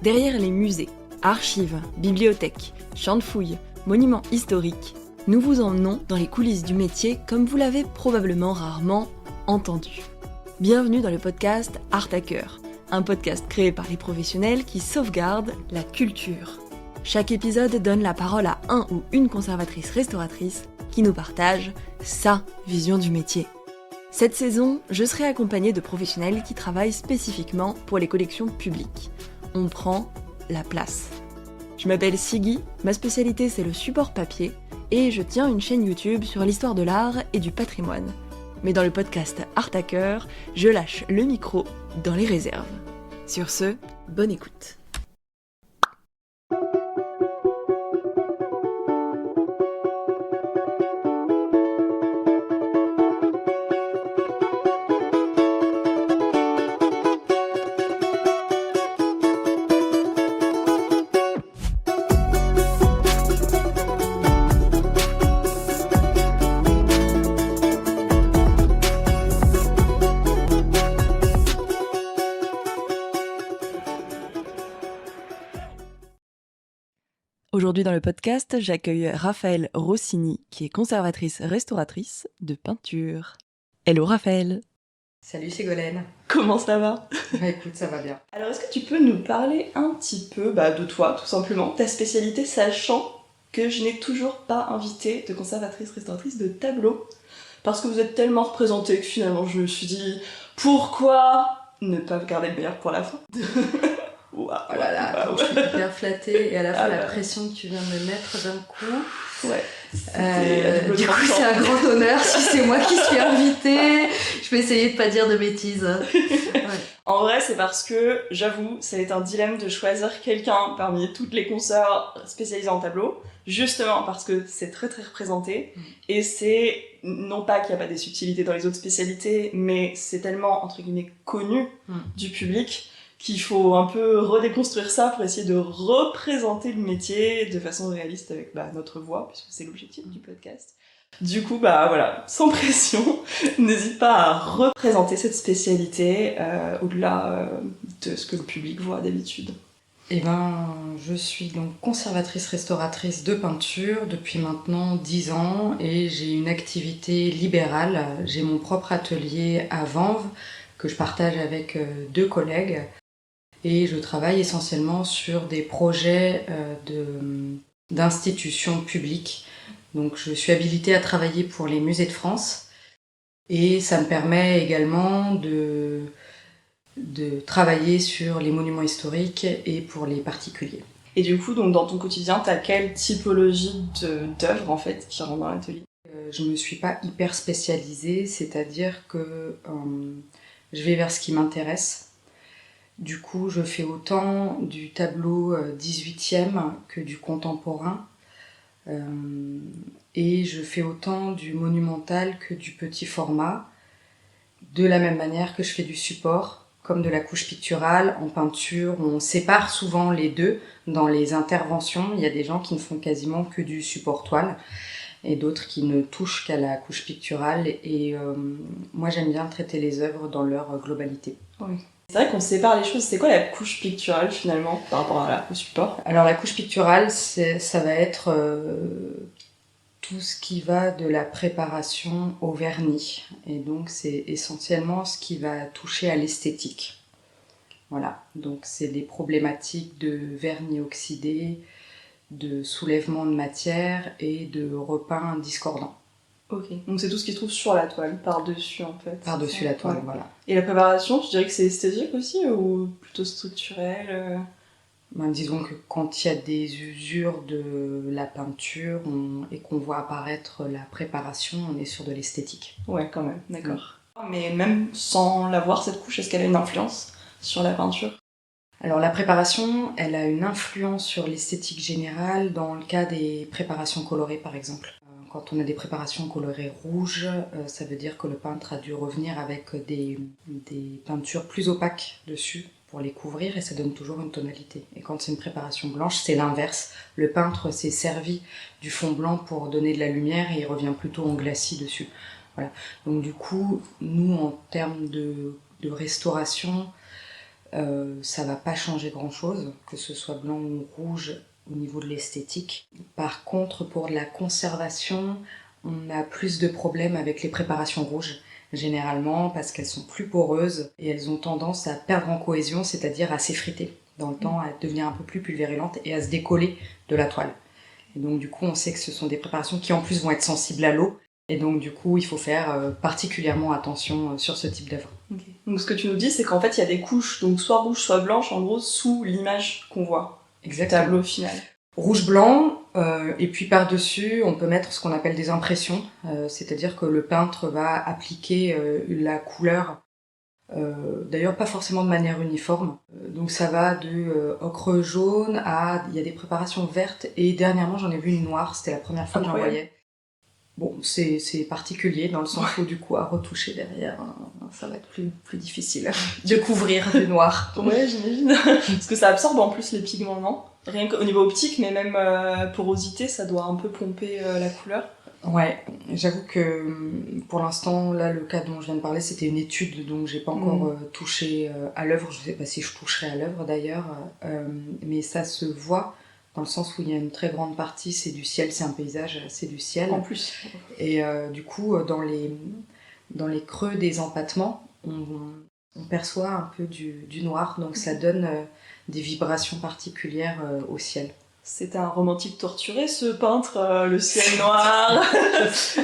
Derrière les musées, archives, bibliothèques, champs de fouilles, monuments historiques, nous vous emmenons dans les coulisses du métier comme vous l'avez probablement rarement entendu. Bienvenue dans le podcast Art à Cœur, un podcast créé par les professionnels qui sauvegardent la culture. Chaque épisode donne la parole à un ou une conservatrice restauratrice qui nous partage sa vision du métier. Cette saison, je serai accompagnée de professionnels qui travaillent spécifiquement pour les collections publiques. On prend la place. Je m'appelle Siggy, ma spécialité c'est le support papier et je tiens une chaîne YouTube sur l'histoire de l'art et du patrimoine. Mais dans le podcast Art à Cœur, je lâche le micro dans les réserves. Sur ce, bonne écoute. Aujourd'hui dans le podcast, j'accueille Raphaëlle Rossini, qui est conservatrice restauratrice de peinture. Hello Raphaëlle. Salut Ségolène. Comment ça va ? Bah écoute, ça va bien. Alors est-ce que tu peux nous parler un petit peu de toi, tout simplement, ta spécialité, sachant que je n'ai toujours pas invité de conservatrice restauratrice de tableau, parce que vous êtes tellement représentée que finalement je me suis dit, pourquoi ne pas garder le meilleur pour la fin ? Oh là là, je suis hyper flattée et à la fois la pression que tu viens de me mettre d'un coup. Ouais. Du coup, c'est un grand honneur si c'est moi qui suis invitée. Je vais essayer de pas dire de bêtises. Ouais. En vrai, c'est parce que, j'avoue, ça va être un dilemme de choisir quelqu'un parmi toutes les consoeurs spécialisées en tableau, justement parce que c'est très très représenté, et c'est, non pas qu'il n'y a pas des subtilités dans les autres spécialités, mais c'est tellement, entre guillemets, connu du public, qu'il faut un peu redéconstruire ça pour essayer de représenter le métier de façon réaliste avec notre voix, puisque c'est l'objectif du podcast. Du coup, voilà, sans pression, n'hésite pas à représenter cette spécialité au-delà de ce que le public voit d'habitude. Eh ben, je suis donc conservatrice restauratrice de peinture depuis maintenant 10 ans et j'ai une activité libérale. J'ai mon propre atelier à Vanves que je partage avec 2 collègues. Et je travaille essentiellement sur des projets d'institutions publiques. Donc je suis habilitée à travailler pour les musées de France et ça me permet également de travailler sur les monuments historiques et pour les particuliers. Et du coup, donc, dans ton quotidien, t'as quelle typologie d'œuvres en fait qui rentrent dans l'atelier ? Je me suis pas hyper spécialisée, c'est-à-dire que je vais vers ce qui m'intéresse. Du coup, je fais autant du tableau 18e que du contemporain. Et je fais autant du monumental que du petit format. De la même manière que je fais du support, comme de la couche picturale, en peinture. On sépare souvent les deux dans les interventions. Il y a des gens qui ne font quasiment que du support toile et d'autres qui ne touchent qu'à la couche picturale. Et moi, j'aime bien traiter les œuvres dans leur globalité. Oui. C'est vrai qu'on sépare les choses. C'est quoi la couche picturale finalement par rapport au support ? Alors la couche picturale, ça va être tout ce qui va de la préparation au vernis. Et donc c'est essentiellement ce qui va toucher à l'esthétique. Voilà, donc c'est des problématiques de vernis oxydé, de soulèvement de matière et de repeint discordant. Ok, donc c'est tout ce qui se trouve sur la toile, par-dessus en fait. Par-dessus la toile, voilà. Et la préparation, tu dirais que c'est esthétique aussi ou plutôt structurel ? Disons que quand il y a des usures de la peinture et qu'on voit apparaître la préparation, on est sur de l'esthétique. Ouais, quand même, d'accord. Mais même sans la voir, cette couche, est-ce qu'elle a une influence sur la peinture ? Alors la préparation, elle a une influence sur l'esthétique générale dans le cas des préparations colorées par exemple. Quand on a des préparations colorées rouges, ça veut dire que le peintre a dû revenir avec des peintures plus opaques dessus pour les couvrir et ça donne toujours une tonalité. Et quand c'est une préparation blanche, c'est l'inverse. Le peintre s'est servi du fond blanc pour donner de la lumière et il revient plutôt en glacis dessus. Voilà. Donc du coup, nous en termes de restauration, Ça va pas changer grand-chose, que ce soit blanc ou rouge au niveau de l'esthétique. Par contre, pour la conservation, on a plus de problèmes avec les préparations rouges, généralement parce qu'elles sont plus poreuses et elles ont tendance à perdre en cohésion, c'est-à-dire à s'effriter dans le temps, à devenir un peu plus pulvérulentes et à se décoller de la toile. Et donc du coup, on sait que ce sont des préparations qui en plus vont être sensibles à l'eau. Et donc du coup, il faut faire particulièrement attention sur ce type d'œuvre. Okay. Donc ce que tu nous dis, c'est qu'en fait, il y a des couches, donc soit rouges, soit blanches, en gros, sous l'image qu'on voit. Exactement. Tableau final. Rouge-blanc, et puis par-dessus, on peut mettre ce qu'on appelle des impressions, c'est-à-dire que le peintre va appliquer la couleur, d'ailleurs pas forcément de manière uniforme. Donc ça va de ocre jaune à... il y a des préparations vertes, et dernièrement j'en ai vu une noire, c'était la première fois que j'en voyais. Bon, c'est particulier dans le sens où du coup à retoucher derrière, ça va être plus difficile de couvrir du noir. Ouais, j'imagine. Parce que ça absorbe en plus les pigments, non ? Rien qu'au niveau optique, mais même porosité, ça doit un peu pomper la couleur. Ouais, j'avoue que pour l'instant, là, le cas dont je viens de parler, c'était une étude, donc j'ai pas encore touché à l'œuvre. Je sais pas si je toucherai à l'œuvre d'ailleurs, mais ça se voit dans le sens où il y a une très grande partie, c'est du ciel, c'est un paysage, c'est du ciel. En plus. Et du coup, dans les creux des empattements, on perçoit un peu du noir, donc ça donne des vibrations particulières au ciel. C'était un romantique torturé, ce peintre, le ciel noir.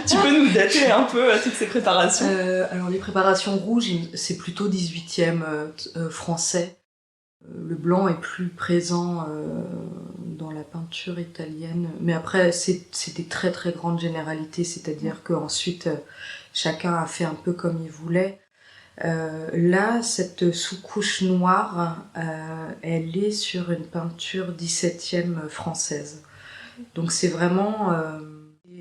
Tu peux nous dater un peu toutes ces préparations ? Alors les préparations rouges, c'est plutôt 18e français. Le blanc est plus présent dans la peinture italienne, mais après c'est des très très grandes généralités, c'est-à-dire qu'ensuite chacun a fait un peu comme il voulait. Là, cette sous-couche noire, elle est sur une peinture 17e française. Donc c'est vraiment...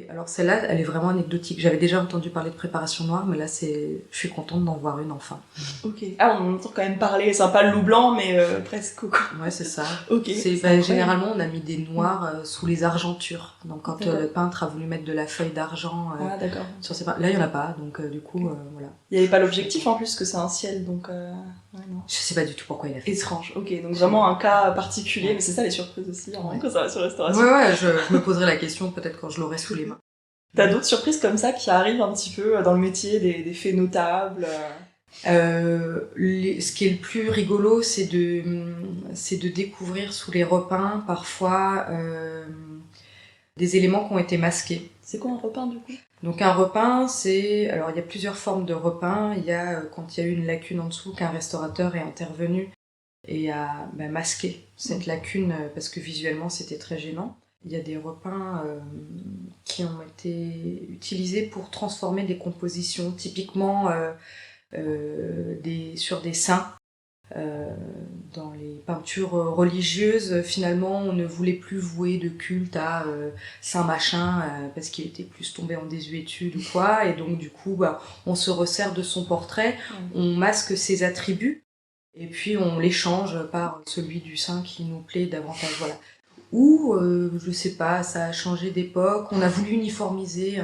Alors celle-là, elle est vraiment anecdotique. J'avais déjà entendu parler de préparation noire, mais là, je suis contente d'en voir une enfin. Ok. Ah, on entend quand même parler, c'est pas le loup blanc, mais presque quoi. Ouais, c'est ça. Ok. Généralement, on a mis des noirs sous les argentures. Donc quand le peintre a voulu mettre de la feuille d'argent sur ses là, il n'y en a pas, donc du coup, voilà. Il n'y avait pas l'objectif en plus que c'est un ciel, donc... Ouais, non. Je sais pas du tout pourquoi il a fait. Étrange, ok. Donc vraiment un cas particulier, mais c'est ça les surprises aussi, quand ça va sur restauration. Ouais, je me poserai la question peut-être quand je l'aurai sous les mains. T'as d'autres surprises comme ça qui arrivent un petit peu dans le métier, des faits notables Ce qui est le plus rigolo, c'est de découvrir sous les repeints parfois des éléments qui ont été masqués. C'est quoi un repeint du coup ? Donc un repeint, alors il y a plusieurs formes de repeint. Il y a quand il y a eu une lacune en dessous, qu'un restaurateur est intervenu et a masqué cette lacune parce que visuellement c'était très gênant. Il y a des repeints qui ont été utilisés pour transformer des compositions, typiquement sur des saints. Dans les peintures religieuses, finalement, on ne voulait plus vouer de culte à Saint Machin parce qu'il était plus tombé en désuétude ou quoi, et donc du coup, on se resserre de son portrait, on masque ses attributs, et puis on l'échange par celui du saint qui nous plaît davantage, voilà. Ou, je sais pas, ça a changé d'époque, on a voulu uniformiser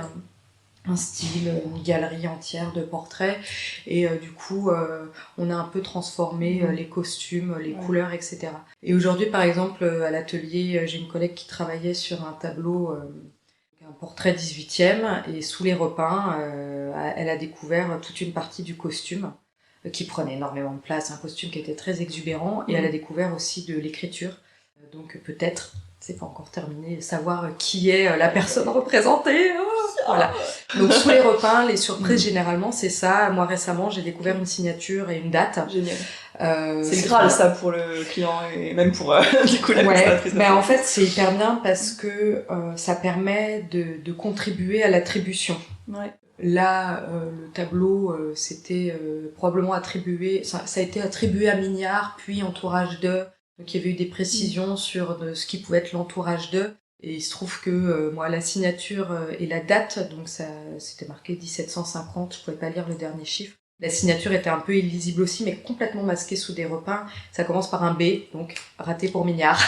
un style, une galerie entière de portraits, et du coup on a un peu transformé les costumes, les couleurs, etc. Et aujourd'hui par exemple à l'atelier, j'ai une collègue qui travaillait sur un tableau, un portrait 18e, et sous les repeints elle a découvert toute une partie du costume qui prenait énormément de place, un costume qui était très exubérant, et elle a découvert aussi de l'écriture, donc peut-être, c'est pas encore terminé, savoir qui est la personne représentée. Voilà. Donc sous les repeints, les surprises généralement c'est ça. Moi récemment j'ai découvert une signature et une date. Génial. C'est le Graal ça pour le client et même pour du coup la conservatrice. Mais en fait c'est hyper bien parce que ça permet de contribuer à l'attribution. Ouais. Là, le tableau, c'était probablement attribué, ça a été attribué à Mignard, puis entourage de. Donc il y avait eu des précisions sur ce qui pouvait être l'entourage de. Et il se trouve que moi, la signature et la date, donc ça, c'était marqué 1750, je pouvais pas lire le dernier chiffre. La signature était un peu illisible aussi, mais complètement masquée sous des repeints. Ça commence par un B, donc raté pour Mignard.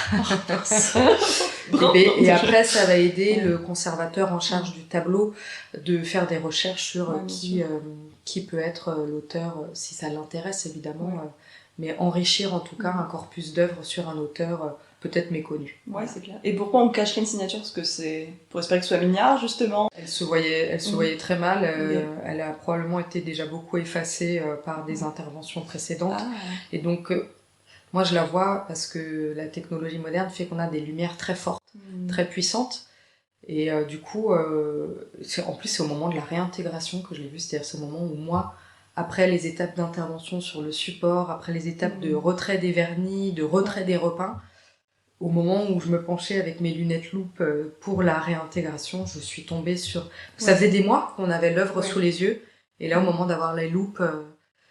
Et après, ça va aider le conservateur en charge du tableau de faire des recherches sur qui peut être l'auteur, si ça l'intéresse évidemment, mais enrichir en tout cas un corpus d'œuvres sur un auteur peut-être méconnu. Ouais, c'est clair. Et pourquoi on cacherait une signature? Parce que c'est pour espérer que ce soit mignard, justement. Elle se voyait très mal. Elle a probablement été déjà beaucoup effacée par des interventions précédentes. Et donc, moi, je la vois parce que la technologie moderne fait qu'on a des lumières très fortes, très puissantes. Et du coup, en plus, c'est au moment de la réintégration que je l'ai vue. C'est-à-dire, c'est au moment où moi, après les étapes d'intervention sur le support, après les étapes de retrait des vernis, de retrait des repeints, au moment où je me penchais avec mes lunettes loupe pour la réintégration, je suis tombée sur... Ça faisait des mois qu'on avait l'œuvre sous les yeux. Et là, au moment d'avoir les loupes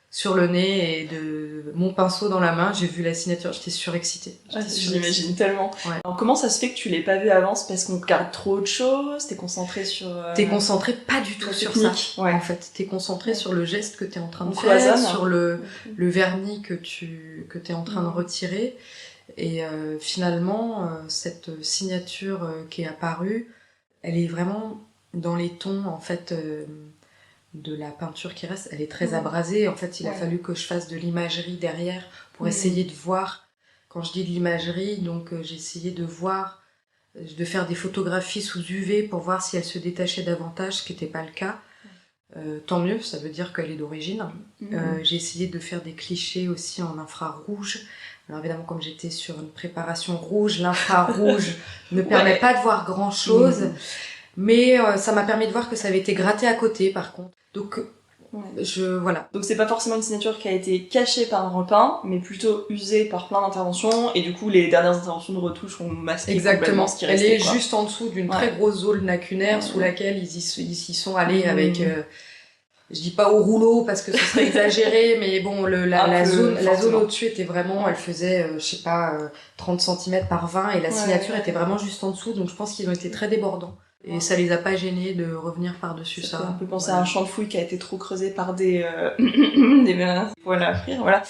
sur le nez et de mon pinceau dans la main, j'ai vu la signature. J'étais surexcitée. J'imagine tellement. Ouais. Alors, comment ça se fait que tu l'aies pas vu avant? C'est parce qu'on regarde trop autre chose? T'es concentrée sur... T'es concentrée pas du tout sur ça, en fait. T'es concentrée sur le geste que t'es en train de faire, sur le vernis que t'es en train de retirer. Et finalement, cette signature qui est apparue, elle est vraiment dans les tons, en fait, de la peinture qui reste. Elle est très abrasée. En fait, il a fallu que je fasse de l'imagerie derrière pour essayer de voir. Quand je dis de l'imagerie, donc j'ai essayé de voir, de faire des photographies sous UV pour voir si elle se détachait davantage, ce qui n'était pas le cas. Tant mieux, ça veut dire qu'elle est d'origine. J'ai essayé de faire des clichés aussi en infrarouge. Alors évidemment, comme j'étais sur une préparation rouge, l'infrarouge ne permet pas de voir grand-chose, mais ça m'a permis de voir que ça avait été gratté à côté, par contre. Donc, voilà. Donc c'est pas forcément une signature qui a été cachée par un repeint, mais plutôt usée par plein d'interventions, et du coup, les dernières interventions de retouche ont masqué complètement ce qui restait. Elle est juste en dessous d'une très grosse zone lacunaire sous laquelle ils y sont allés avec... je dis pas au rouleau parce que ce serait exagéré, mais bon, la zone au-dessus était vraiment, elle faisait, je sais pas, 30 cm par 20 et la signature était vraiment juste en dessous, donc je pense qu'ils ont été très débordants. Et ça les a pas gênés de revenir par-dessus ça. On peut penser à un champ de fouilles qui a été trop creusé par des poils à frire, voilà.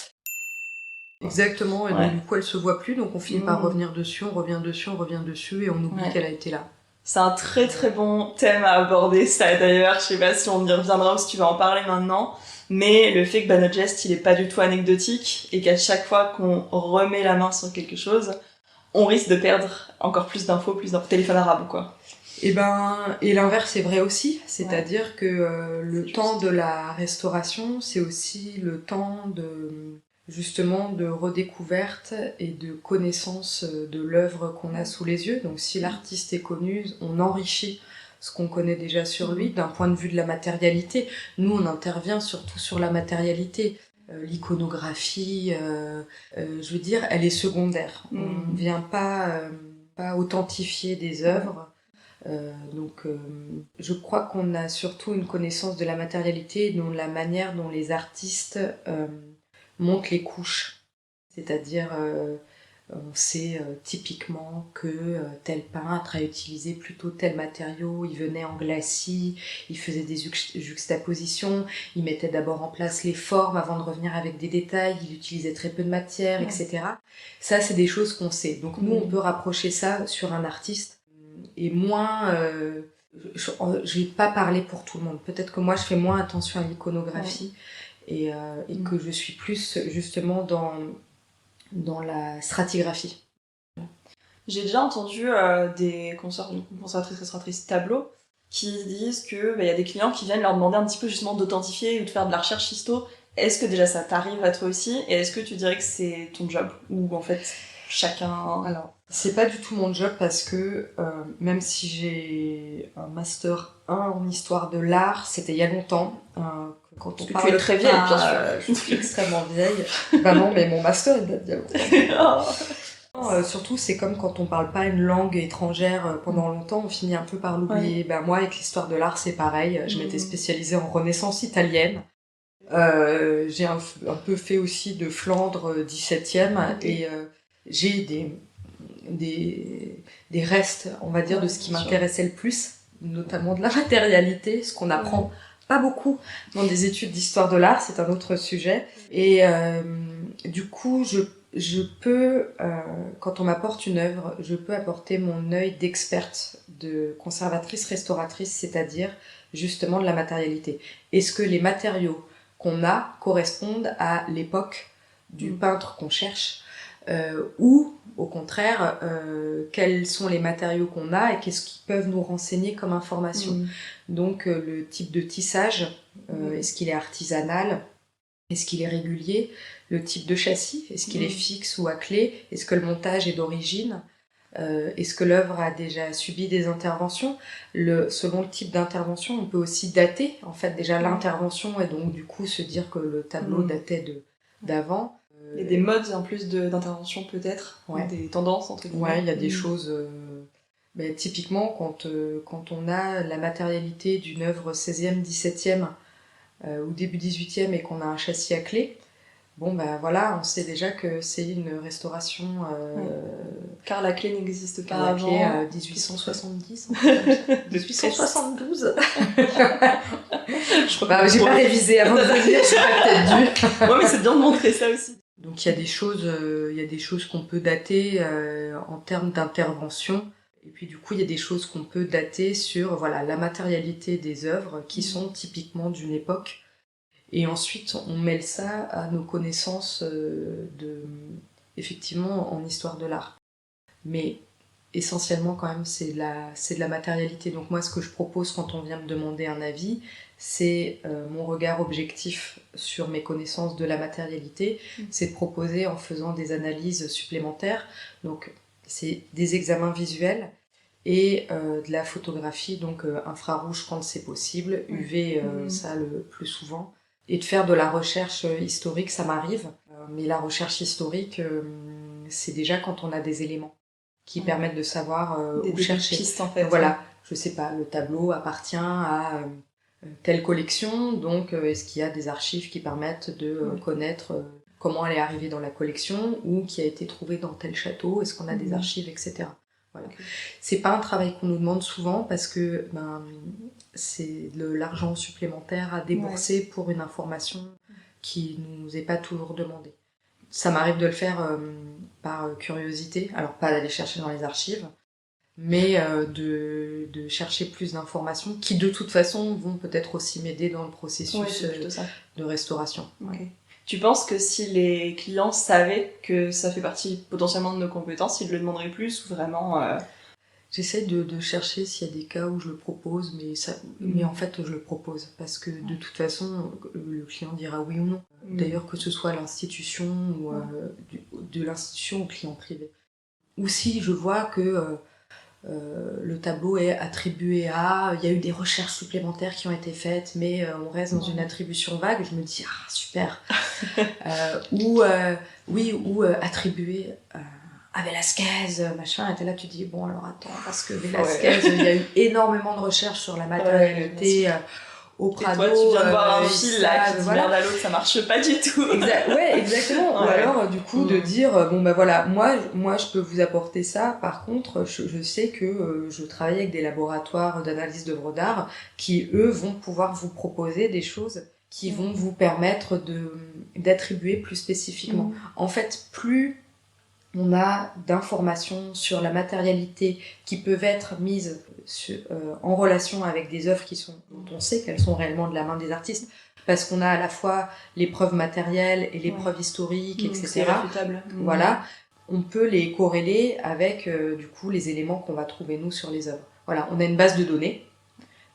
Exactement, et donc du coup elle se voit plus, donc on finit par revenir dessus, on revient dessus et on oublie qu'elle a été là. C'est un très très bon thème à aborder, ça d'ailleurs, je sais pas si on y reviendra ou si tu vas en parler maintenant, mais le fait que notre geste il est pas du tout anecdotique et qu'à chaque fois qu'on remet la main sur quelque chose, on risque de perdre encore plus d'infos, téléphone arabe quoi. Et l'inverse est vrai aussi, c'est-à-dire que le temps de la restauration, c'est aussi le temps justement de redécouverte et de connaissance de l'œuvre qu'on a sous les yeux. Donc si l'artiste est connu, on enrichit ce qu'on connaît déjà sur lui d'un point de vue de la matérialité. Nous, on intervient surtout sur la matérialité. L'iconographie, je veux dire, elle est secondaire. On ne vient pas authentifier des œuvres. Donc je crois qu'on a surtout une connaissance de la matérialité et de la manière dont les artistes montent les couches. C'est-à-dire on sait typiquement que tel peintre a utilisé plutôt tel matériau, il venait en glacis, il faisait des juxtapositions, il mettait d'abord en place les formes avant de revenir avec des détails, il utilisait très peu de matière, etc. Ça, c'est des choses qu'on sait. Donc nous, on peut rapprocher ça sur un artiste et moins... je vais pas parler pour tout le monde. Peut-être que moi, je fais moins attention à l'iconographie et que je suis plus justement dans la stratigraphie. J'ai déjà entendu des conservatrices, restauratrices tableaux qui disent que y a des clients qui viennent leur demander un petit peu justement d'authentifier ou de faire de la recherche histo. Est-ce que déjà ça t'arrive à toi aussi et est-ce que tu dirais que c'est ton job ou en fait chacun... Alors, c'est pas du tout mon job parce que même si j'ai un master 1 en histoire de l'art, c'était il y a longtemps. Quand on parle tu es très vieille, bien sûr. Je suis extrêmement vieille. Bah non, mais mon master il date d'il y a longtemps. Surtout, c'est comme quand on parle pas une langue étrangère pendant longtemps, on finit un peu par l'oublier. Bah, moi, avec l'histoire de l'art, c'est pareil. Je m'étais spécialisée en Renaissance italienne. J'ai un peu fait aussi de Flandre 17e et j'ai des restes, on va dire, de ce qui m'intéressait le plus, notamment de la matérialité, ce qu'on apprend pas beaucoup dans des études d'histoire de l'art, c'est un autre sujet. Et du coup, je peux, quand on m'apporte une œuvre, je peux apporter mon œil d'experte, de conservatrice, restauratrice, c'est-à-dire justement de la matérialité. Est-ce que les matériaux qu'on a correspondent à l'époque du peintre qu'on cherche, ou au contraire, quels sont les matériaux qu'on a et qu'est-ce qu'ils peuvent nous renseigner comme information. Donc le type de tissage, est-ce qu'il est artisanal, est-ce qu'il est régulier, le type de châssis, est-ce qu'il est fixe ou à clé, est-ce que le montage est d'origine, est-ce que l'œuvre a déjà subi des interventions. Selon le type d'intervention, on peut aussi dater en fait déjà l'intervention et donc du coup se dire que le tableau datait d'avant. Il y a des modes en plus d'intervention peut-être, des tendances entre guillemets. Ouais, il y a des choses... typiquement, quand on a la matérialité d'une œuvre 16e, 17e ou début 18e et qu'on a un châssis à clé, voilà, on sait déjà que c'est une restauration... Car la clé n'existe pas avant. La clé 1870. 1872. J'ai pas révisé avant de venir, j'aurais peut-être dû. Ouais, mais c'est bien de montrer ça aussi. Donc il y a des choses qu'on peut dater en termes d'intervention. Et puis du coup, il y a des choses qu'on peut dater sur la matérialité des œuvres qui sont typiquement d'une époque. Et ensuite, on mêle ça à nos connaissances effectivement en histoire de l'art. Mais essentiellement quand même, c'est de la matérialité. Donc moi, ce que je propose quand on vient me demander un avis, c'est mon regard objectif sur mes connaissances de la matérialité. C'est de proposer en faisant des analyses supplémentaires. Donc c'est des examens visuels et de la photographie, donc infrarouge quand c'est possible, UV ça le plus souvent. Et de faire de la recherche historique, ça m'arrive. Mais la recherche historique, c'est déjà quand on a des éléments qui permettent de savoir où chercher. Des pistes en fait. Voilà, je sais pas, le tableau appartient à telle collection, donc est-ce qu'il y a des archives qui permettent de connaître comment elle est arrivée dans la collection ou qui a été trouvée dans tel château, est-ce qu'on a des archives, etc. Voilà. Okay. C'est pas un travail qu'on nous demande souvent parce que c'est de l'argent supplémentaire à débourser pour une information qui nous est pas toujours demandée. Ça m'arrive de le faire par curiosité, alors pas d'aller chercher dans les archives, mais de chercher plus d'informations qui de toute façon vont peut-être aussi m'aider dans le processus de restauration. Okay. Tu penses que si les clients savaient que ça fait partie potentiellement de nos compétences, ils le demanderaient plus ou vraiment J'essaie de chercher s'il y a des cas où je le propose, mais en fait je le propose parce que de toute façon le client dira oui ou non. D'ailleurs que ce soit l'institution ou de l'institution au client privé. Ou si je vois que le tableau est attribué à, il y a eu des recherches supplémentaires qui ont été faites, mais on reste dans une attribution vague, je me dis ah super. Ou attribué à Velázquez, machin, et t'es là, tu dis bon alors attends, parce que Velázquez, il y a eu énormément de recherches sur la matérialité au Prado. Et toi, tu viens de voir un fil là qui dit merde à l'autre, ça marche pas du tout. Exactement. Ou alors, du coup, de dire moi, je peux vous apporter ça. Par contre, je sais que je travaille avec des laboratoires d'analyse d'œuvres d'art qui, eux, vont pouvoir vous proposer des choses qui vont vous permettre d'attribuer plus spécifiquement. En fait, plus on a d'informations sur la matérialité qui peuvent être mises en relation avec des œuvres dont on sait qu'elles sont réellement de la main des artistes, parce qu'on a à la fois les preuves matérielles et les preuves historiques, etc. C'est réfutable. Voilà, on peut les corréler avec du coup les éléments qu'on va trouver nous sur les œuvres. Voilà, on a une base de données,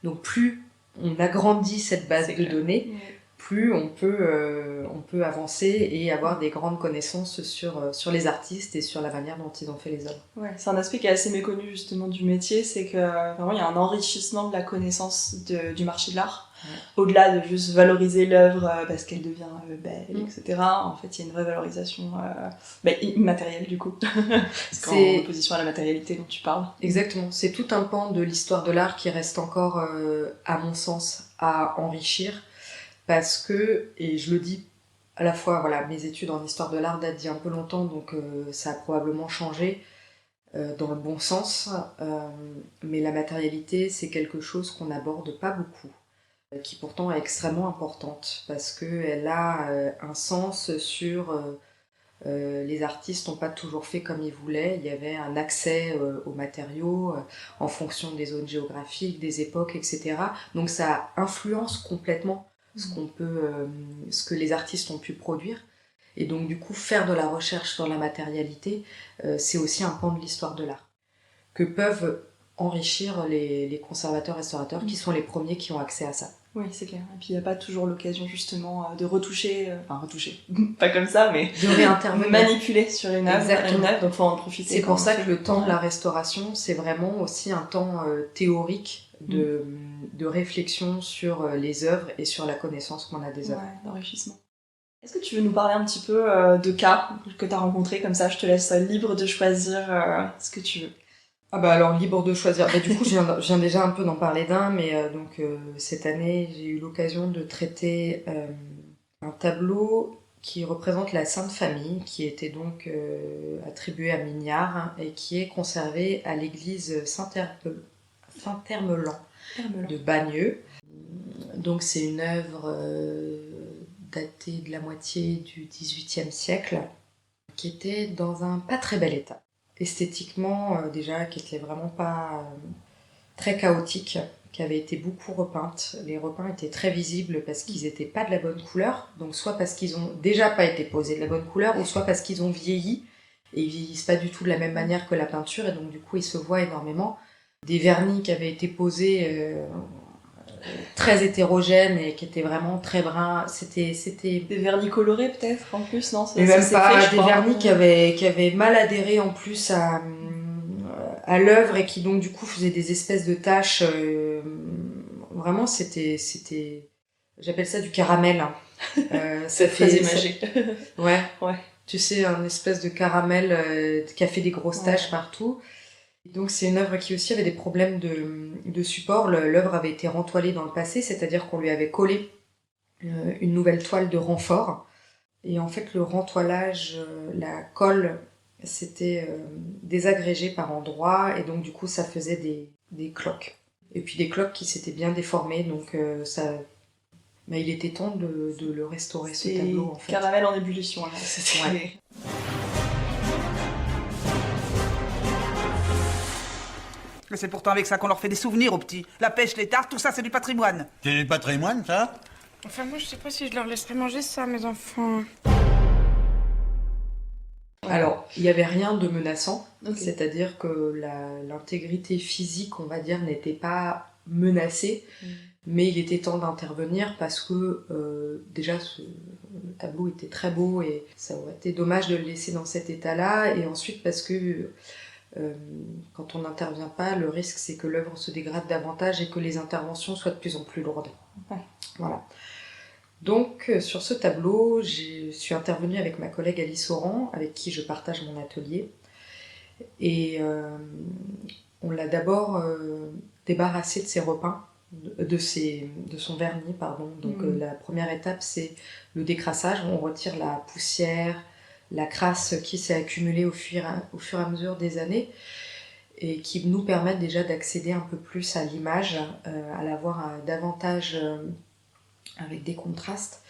donc plus on agrandit cette base de données, plus on peut avancer et avoir des grandes connaissances sur les artistes et sur la manière dont ils ont fait les œuvres. Ouais, c'est un aspect qui est assez méconnu justement du métier, c'est que vraiment il y a un enrichissement de la connaissance du marché de l'art. Au-delà de juste valoriser l'œuvre parce qu'elle devient belle, etc. En fait, il y a une vraie valorisation immatérielle du coup. Parce qu'en opposition à la matérialité dont tu parles. Exactement. C'est tout un pan de l'histoire de l'art qui reste encore, à mon sens, à enrichir. Parce que, et je le dis à la fois, mes études en histoire de l'art datent d'il y a un peu longtemps, donc ça a probablement changé dans le bon sens. Mais la matérialité, c'est quelque chose qu'on n'aborde pas beaucoup, qui pourtant est extrêmement importante, parce qu'elle a un sens sur... les artistes n'ont pas toujours fait comme ils voulaient, il y avait un accès aux matériaux en fonction des zones géographiques, des époques, etc. Donc ça influence complètement ce que les artistes ont pu produire. Et donc du coup, faire de la recherche sur la matérialité, c'est aussi un pan de l'histoire de l'art, que peuvent enrichir les conservateurs-restaurateurs qui sont les premiers qui ont accès à ça. Oui, c'est clair. Et puis il n'y a pas toujours l'occasion justement de retoucher, pas comme ça, mais de réintervenir, manipuler sur une œuvre, exactement. Donc faut en profiter. C'est pour ça que le temps de la restauration, c'est vraiment aussi un temps théorique de réflexion sur les œuvres et sur la connaissance qu'on a des œuvres. Ouais, d'enrichissement. Est-ce que tu veux nous parler un petit peu de cas que tu as rencontrés, comme ça je te laisse libre de choisir ce que tu veux. Ah bah alors libre de choisir. Bah, du coup, je viens déjà un peu d'en parler d'un, mais cette année, j'ai eu l'occasion de traiter un tableau qui représente la Sainte Famille, qui était donc attribué à Mignard et qui est conservé à l'église Saint-Hermelan de Bagneux. Donc c'est une œuvre datée de la moitié du XVIIIe siècle, qui était dans un pas très bel état. Esthétiquement déjà, qui était vraiment pas très chaotique, qui avait été beaucoup repeinte. Les repeints étaient très visibles parce qu'ils étaient pas de la bonne couleur, donc soit parce qu'ils ont déjà pas été posés de la bonne couleur, ou soit parce qu'ils ont vieilli, et ils vieillissent pas du tout de la même manière que la peinture, et donc du coup ils se voient énormément. Des vernis qui avaient été posés très hétérogènes et qui étaient vraiment très bruns. C'était des vernis colorés peut-être en plus, non? Mais même pas des vernis qui avaient mal adhéré en plus à l'œuvre et qui donc du coup faisaient des espèces de taches. Vraiment c'était j'appelle ça du caramel. C'est très imagé. Ouais. Tu sais, un espèce de caramel qui a fait des grosses taches partout. Donc c'est une œuvre qui aussi avait des problèmes de support. L'œuvre avait été rentoilée dans le passé, c'est-à-dire qu'on lui avait collé une nouvelle toile de renfort. Et en fait, le rentoilage, la colle, s'était désagrégé par endroits, et donc du coup, ça faisait des cloques. Et puis des cloques qui s'étaient bien déformées, donc mais il était temps de le restaurer, ce tableau, en fait. Caramel en ébullition, alors. Ouais. C'est pourtant avec ça qu'on leur fait des souvenirs aux petits. La pêche, les tartes, tout ça, c'est du patrimoine. C'est du patrimoine, ça? Enfin, moi, je sais pas si je leur laisserai manger ça, mes enfants. Alors, il n'y avait rien de menaçant, c'est-à-dire que l'intégrité physique, on va dire, n'était pas menacée, mais il était temps d'intervenir parce que déjà, le tableau était très beau et ça aurait été dommage de le laisser dans cet état-là, et ensuite parce que quand on n'intervient pas, le risque c'est que l'œuvre se dégrade davantage et que les interventions soient de plus en plus lourdes. Voilà. Donc sur ce tableau, je suis intervenue avec ma collègue Alice Oran, avec qui je partage mon atelier. Et on l'a d'abord débarrassé de ses repeints, de son vernis, pardon. Donc la première étape, c'est le décrassage. On retire la poussière, la crasse qui s'est accumulée au fur et à mesure des années et qui nous permettent déjà d'accéder un peu plus à l'image, à la voir davantage avec des contrastes.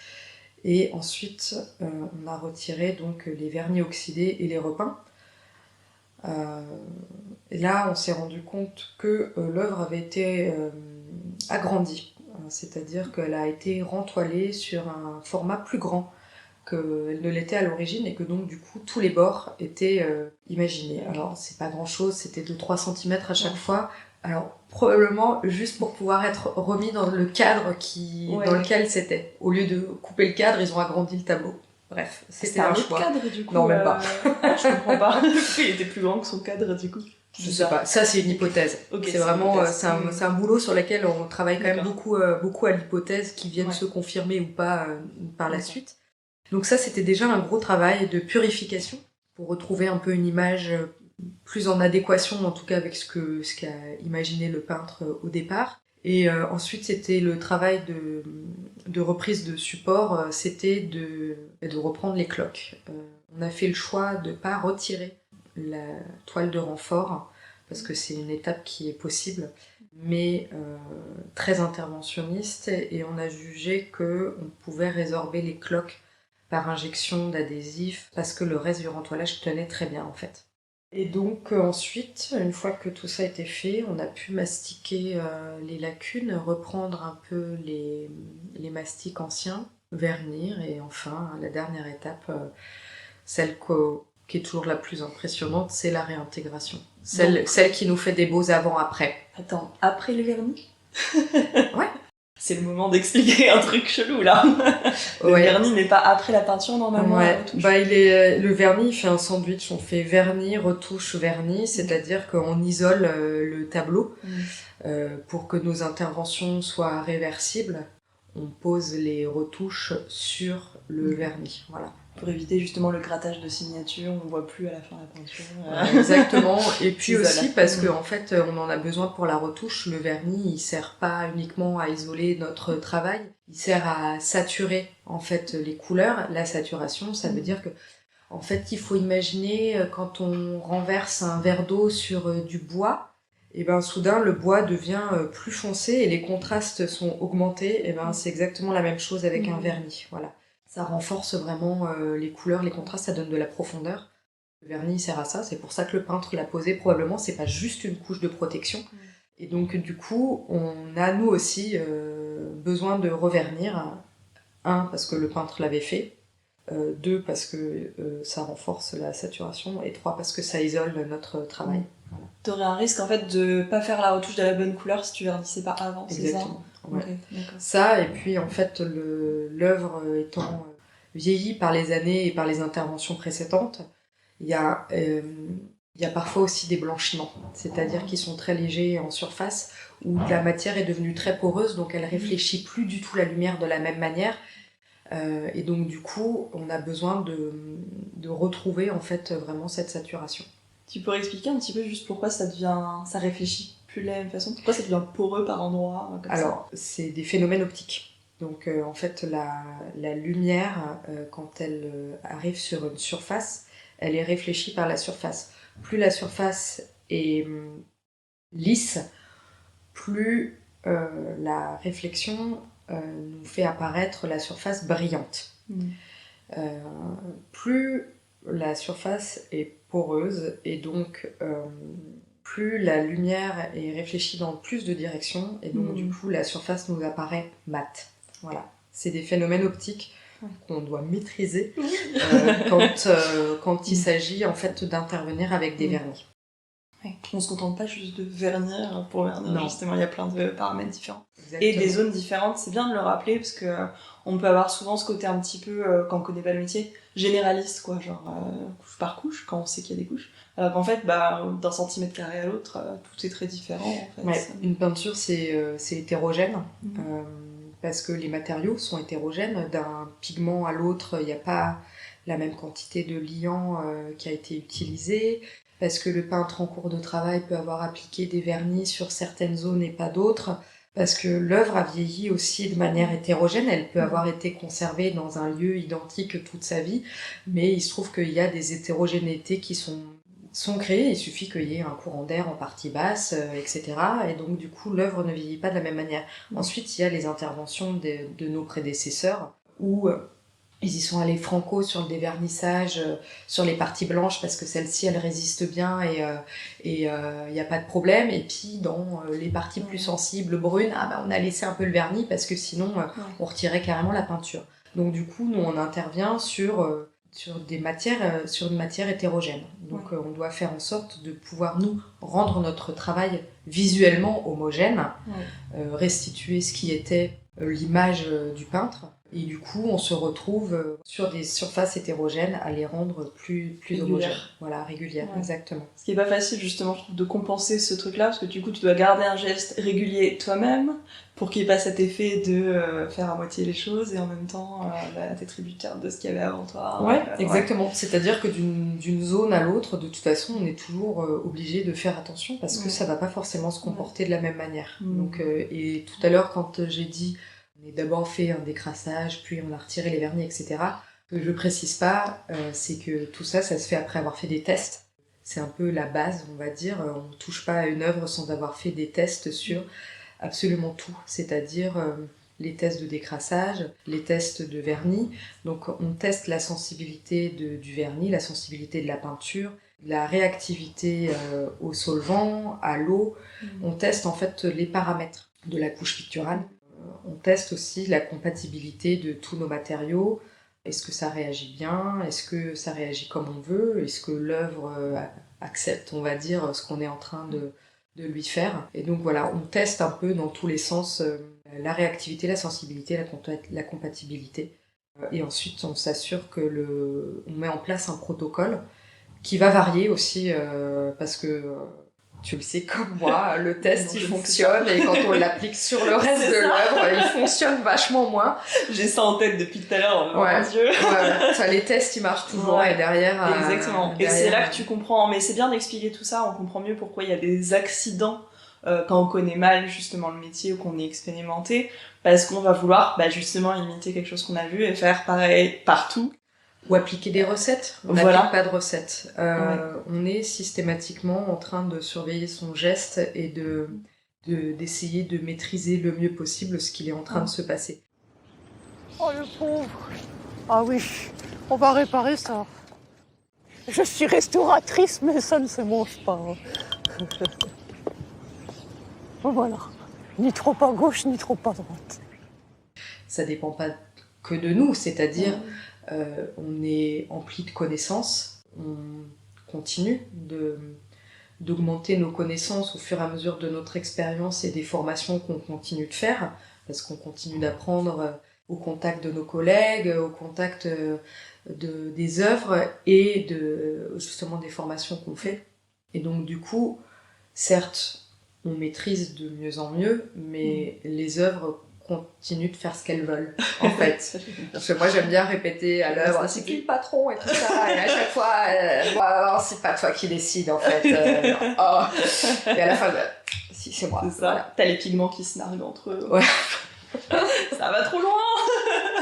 Et ensuite, on a retiré donc les vernis oxydés et les repeints. Et là, on s'est rendu compte que l'œuvre avait été agrandie, c'est-à-dire qu'elle a été rentoilée sur un format plus grand qu'elle ne l'était à l'origine, et que donc du coup tous les bords étaient imaginés. Alors c'est pas grand chose, c'était de 3 cm à chaque fois, alors probablement juste pour pouvoir être remis dans le cadre dans lequel c'était. Au lieu de couper le cadre, ils ont agrandi le tableau. Bref, c'était un choix. Cadre du coup. Non, même pas. Je comprends pas. Il était plus grand que son cadre du coup. Je sais pas, ça c'est une hypothèse. C'est vraiment c'est un boulot sur lequel on travaille quand même beaucoup à l'hypothèse, qui viennent se confirmer ou pas par la suite. Donc ça, c'était déjà un gros travail de purification pour retrouver un peu une image plus en adéquation, en tout cas avec ce qu'a imaginé le peintre au départ. Et ensuite, c'était le travail de reprise de support, c'était de reprendre les cloques. On a fait le choix de pas retirer la toile de renfort, parce que c'est une étape qui est possible, mais très interventionniste, et on a jugé qu'on pouvait résorber les cloques par injection d'adhésif, parce que le reste du rentoilage tenait très bien en fait. Et donc ensuite, une fois que tout ça a été fait, on a pu mastiquer les lacunes, reprendre un peu les mastiques anciens, vernir et enfin, la dernière étape, celle qui est toujours la plus impressionnante, c'est la réintégration. Celle qui nous fait des beaux avant-après. Attends, après le vernis? Ouais. C'est le moment d'expliquer un truc chelou là. Le vernis n'est pas après la peinture normalement. Ouais. Le vernis, il fait un sandwich. On fait vernis, retouche, vernis, c'est-à-dire qu'on isole le tableau pour que nos interventions soient réversibles. On pose les retouches sur le vernis, voilà. Pour éviter justement le grattage de signature, on ne voit plus à la fin la peinture. Exactement, et puis Isole. aussi parce qu'en fait on en a besoin pour la retouche. Le vernis il sert pas uniquement à isoler notre travail, il sert à saturer en fait les couleurs. La saturation, ça veut dire que en fait il faut imaginer quand on renverse un verre d'eau sur du bois, et ben soudain le bois devient plus foncé et les contrastes sont augmentés. Et ben c'est exactement la même chose avec un vernis, voilà. Ça renforce vraiment les couleurs, les contrastes, ça donne de la profondeur. Le vernis sert à ça, c'est pour ça que le peintre l'a posé probablement, c'est pas juste une couche de protection. Et donc du coup, on a nous aussi besoin de revernir. 1, parce que le peintre l'avait fait. 2, parce que ça renforce la saturation. Et 3, parce que ça isole notre travail. Voilà. T'aurais un risque en fait de pas faire la retouche de la bonne couleur si tu vernissais pas avant, c'est ça? Exactement. Ouais. Okay, d'accord. Ça, et puis en fait, l'œuvre étant vieillie par les années et par les interventions précédentes, il y a parfois aussi des blanchiments, c'est-à-dire qu'ils sont très légers en surface, où la matière est devenue très poreuse, donc elle réfléchit plus du tout la lumière de la même manière. Et donc du coup, on a besoin de retrouver en fait vraiment cette saturation. Tu pourrais expliquer un petit peu juste pourquoi ça réfléchit plus de la même façon? Pourquoi ça devient poreux par endroits comme Alors, c'est des phénomènes optiques. Donc en fait, la lumière, quand elle arrive sur une surface, elle est réfléchie par la surface. Plus la surface est lisse, plus la réflexion nous fait apparaître la surface brillante. Plus la surface est poreuse et donc plus la lumière est réfléchie dans plus de directions et donc du coup la surface nous apparaît mate. Voilà. C'est des phénomènes optiques qu'on doit maîtriser quand il s'agit en fait d'intervenir avec des vernis. Ouais. On se contente pas juste de vernir pour vernir, non. Justement il y a plein de paramètres différents. Exactement. Et des zones différentes, c'est bien de le rappeler parce que on peut avoir souvent ce côté un petit peu, quand on connaît pas le métier, généraliste quoi, genre couche par couche, quand on sait qu'il y a des couches. Alors qu'en fait, d'un centimètre carré à l'autre, tout est très différent en fait. Ouais, une peinture c'est hétérogène. Parce que les matériaux sont hétérogènes, d'un pigment à l'autre, il n'y a pas la même quantité de liant qui a été utilisé, parce que le peintre en cours de travail peut avoir appliqué des vernis sur certaines zones et pas d'autres, parce que l'œuvre a vieilli aussi de manière hétérogène, elle peut avoir été conservée dans un lieu identique toute sa vie, mais il se trouve qu'il y a des hétérogénéités qui sont créées, il suffit qu'il y ait un courant d'air en partie basse, etc. Et donc du coup l'œuvre ne vieillit pas de la même manière. Ensuite il y a les interventions de nos prédécesseurs où ils y sont allés franco sur le dévernissage, sur les parties blanches parce que celles-ci elles résistent bien et il n'y a pas de problème. Et puis dans les parties plus sensibles, brunes, on a laissé un peu le vernis parce que sinon on retirait carrément la peinture. Donc du coup nous on intervient sur une matière hétérogène. Donc on doit faire en sorte de pouvoir nous rendre notre travail visuellement homogène, restituer ce qui était l'image du peintre. Et du coup, on se retrouve sur des surfaces hétérogènes à les rendre plus homogènes. Voilà, régulières, exactement. Ce qui est pas facile, justement, de compenser ce truc-là, parce que du coup, tu dois garder un geste régulier toi-même pour qu'il n'y ait pas cet effet de faire à moitié les choses et en même temps, t'es tributaire de ce qu'il y avait avant toi. Ouais, exactement. C'est-à-dire que d'une zone à l'autre, de toute façon, on est toujours obligé de faire attention parce que ça va pas forcément se comporter de la même manière. Donc, et tout à l'heure, quand j'ai dit on a d'abord fait un décrassage, puis on a retiré les vernis, etc. Ce que je précise pas, c'est que tout ça, ça se fait après avoir fait des tests. C'est un peu la base, on va dire. On ne touche pas à une œuvre sans avoir fait des tests sur absolument tout. C'est-à-dire les tests de décrassage, les tests de vernis. Donc on teste la sensibilité du vernis, la sensibilité de la peinture, la réactivité au solvant, à l'eau. On teste en fait les paramètres de la couche picturale. On teste aussi la compatibilité de tous nos matériaux. Est-ce que ça réagit bien? Est-ce que ça réagit comme on veut? Est-ce que l'œuvre accepte, on va dire, ce qu'on est en train de lui faire? Et donc voilà, on teste un peu dans tous les sens la réactivité, la sensibilité, la compatibilité. Et ensuite, on s'assure que on met en place un protocole qui va varier aussi parce que tu le sais comme moi, le test il fonctionne et quand on l'applique sur le reste de l'œuvre, il fonctionne vachement moins. J'ai ça en tête depuis tout à l'heure dans Ouais. mes yeux. Ouais. Ça, les tests ils marchent toujours Ouais. et derrière. Exactement. Et derrière, c'est là que tu comprends, mais c'est bien d'expliquer tout ça, on comprend mieux pourquoi il y a des accidents quand on connaît mal justement le métier ou qu'on est expérimenté, parce qu'on va vouloir justement imiter quelque chose qu'on a vu et faire pareil partout. Ou appliquer des recettes. On Voilà. n'applique pas de recettes. On est systématiquement en train de surveiller son geste et d'essayer de maîtriser le mieux possible ce qu'il est en train de se passer. Oh le pauvre. Ah oui, on va réparer ça. Je suis restauratrice, mais ça ne se mange pas. Voilà. Ni trop à gauche, ni trop à droite. Ça dépend pas que de nous, c'est-à-dire on est empli de connaissances, on continue d'augmenter nos connaissances au fur et à mesure de notre expérience et des formations qu'on continue de faire, parce qu'on continue d'apprendre au contact de nos collègues, au contact des œuvres et justement des formations qu'on fait. Et donc du coup, certes, on maîtrise de mieux en mieux, mais les œuvres continuent de faire ce qu'elles veulent, en fait. Parce que moi, j'aime bien répéter à l'œuvre, c'est qui le patron et tout ça, et à chaque fois, oh, c'est pas toi qui décide, en fait. Oh. Et à la fin, si, c'est moi. C'est ça. Voilà. T'as les pigments qui se narguent entre eux. Ouais. Ça va trop loin.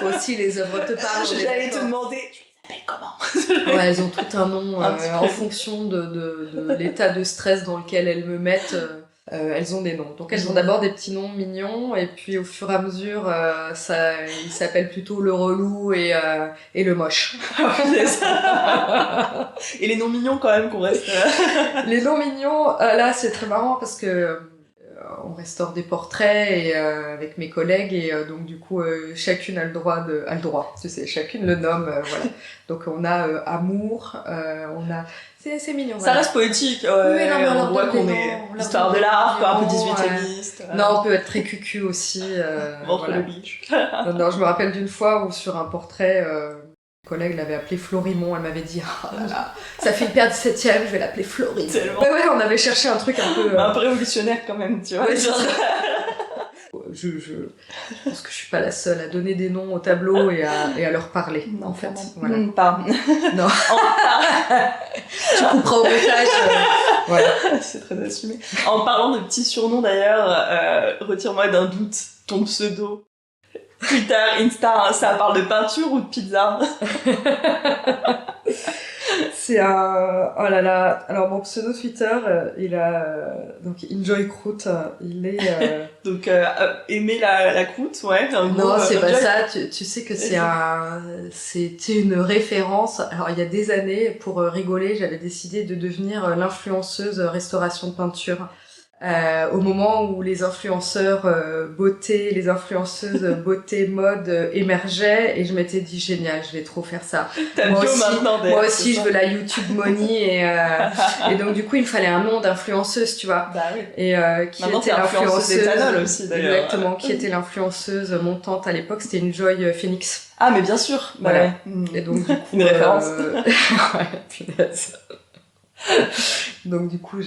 Toi aussi, les œuvres te parlent. J'allais te demander, tu les appelles comment? Ouais, elles ont tout un nom en fonction de l'état de stress dans lequel elles me mettent. Elles ont des noms. Donc elles ont d'abord des petits noms mignons et puis au fur et à mesure, ils s'appellent plutôt le relou et le moche. Et les noms mignons quand même qu'on reste. Les noms mignons, là c'est très marrant parce que on restaure des portraits et avec mes collègues et donc du coup chacune a le droit, tu sais, chacune le nomme, voilà. Donc on a amour, on a c'est mignon. Ça voilà. reste poétique, Oui, non, mais on voit qu'on est histoire de l'art, quoi, un peu 18e. Non, on peut être très cucu aussi. Ventre voilà. le biche. Non, je me rappelle d'une fois où sur un portrait, une collègue l'avait appelé Florimond, elle m'avait dit « Oh là là, ça fait hyper 17e, je vais l'appeler Florimond. » Tellement. Ouais, on avait cherché un truc un peu... Un peu révolutionnaire quand même, tu vois. Ouais, c'est ça. Je pense que je suis pas la seule à donner des noms au tableau et à leur parler, Non, en fait. Voilà. Voilà. Pas. Non. Tu couperas au montage. Voilà. C'est très assumé. En parlant de petits surnoms d'ailleurs, retire-moi d'un doute ton pseudo. Twitter, Insta, ça parle de peinture ou de pizza? C'est un... Oh là là. Alors, mon pseudo Twitter, il a... Donc, Enjoy Croûte, il est... Donc, aimer la croûte, ouais. Non, c'est pas ça. Tu sais que c'était une référence. Alors, il y a des années, pour rigoler, j'avais décidé de devenir l'influenceuse restauration de peinture. Au moment où les influenceurs beauté, les influenceuses beauté mode émergeaient, et je m'étais dit génial, je vais trop faire ça. T'as Moi bio aussi, maintenant, d'ailleurs. moi aussi, je veux la YouTube money et donc du coup, il me fallait un nom d'influenceuse, tu vois. Bah oui. Et qui Maintenant, était t'es influenceuse l'influenceuse d'éthanol aussi, d'ailleurs. Exactement, qui était l'influenceuse montante à l'époque, c'était une Joy Phoenix. Ah, mais bien sûr. Bah Voilà. ouais. Et donc du coup, Une référence. ouais, punaise. Donc du coup,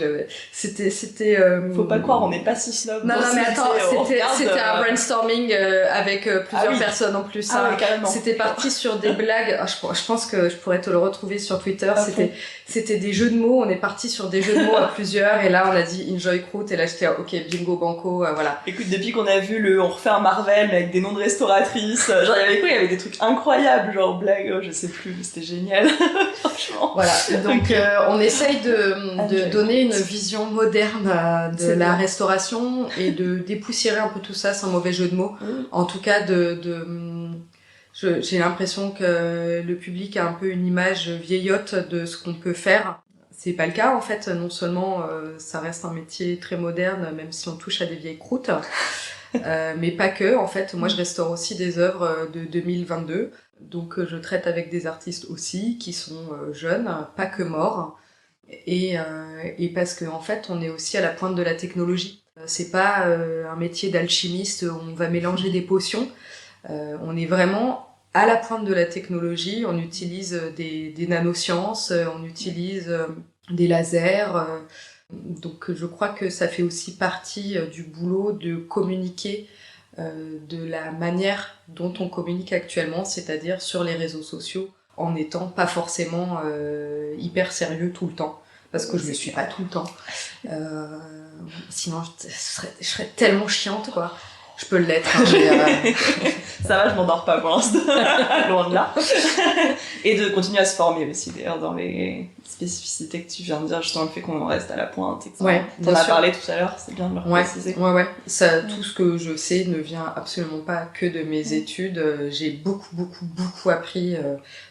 c'était Faut pas croire, on n'est pas si snob. Non, dans non, ce mais attends, métier, on regarde, c'était un brainstorming avec plusieurs oui. personnes en plus. Ah hein. ouais, carrément. C'était parti sur des blagues. Ah, je pense que je pourrais te le retrouver sur Twitter. À fond. C'était des jeux de mots. On est parti sur des jeux de mots à plusieurs. Et là, on a dit Enjoy Croûte. Et là, j'étais ok, bingo, banco, voilà. Écoute, depuis qu'on a vu on refait un Marvel mais avec des noms de restauratrices, genre il y avait quoi? Il y avait des trucs incroyables, genre blague, je sais plus, mais c'était génial. Franchement. Voilà. Donc, Ok. on essaye de Enjoy donner une vision moderne de C'est la bien. restauration et de dépoussiérer un peu tout ça sans mauvais jeu de mots. Oui. En tout cas, j'ai l'impression que le public a un peu une image vieillotte de ce qu'on peut faire. C'est pas le cas en fait. Non seulement ça reste un métier très moderne, même si on touche à des vieilles croûtes, Mais pas que, en fait. Moi, je restaure aussi des œuvres de 2022. Donc, je traite avec des artistes aussi qui sont jeunes, pas que morts. Et parce qu'en fait, on est aussi à la pointe de la technologie. C'est pas un métier d'alchimiste où on va mélanger des potions. On est vraiment à la pointe de la technologie. On utilise des nanosciences, on utilise des lasers. Donc je crois que ça fait aussi partie du boulot de communiquer de la manière dont on communique actuellement, c'est-à-dire sur les réseaux sociaux, en n'étant pas forcément hyper sérieux tout le temps. Parce que je ne le suis pas tout le temps. Sinon, je serais tellement chiante, quoi. Je peux l'être. Hein, Ça va, je m'endors pas pour l'instant. Loin de là. Et de continuer à se former aussi, d'ailleurs, dans les spécificités que tu viens de dire, justement le fait qu'on reste à la pointe, etc. Ouais, t'en as sûr. parlé tout à l'heure, c'est bien de le préciser. Ouais. Ça, tout ce que je sais ne vient absolument pas que de mes études. J'ai beaucoup appris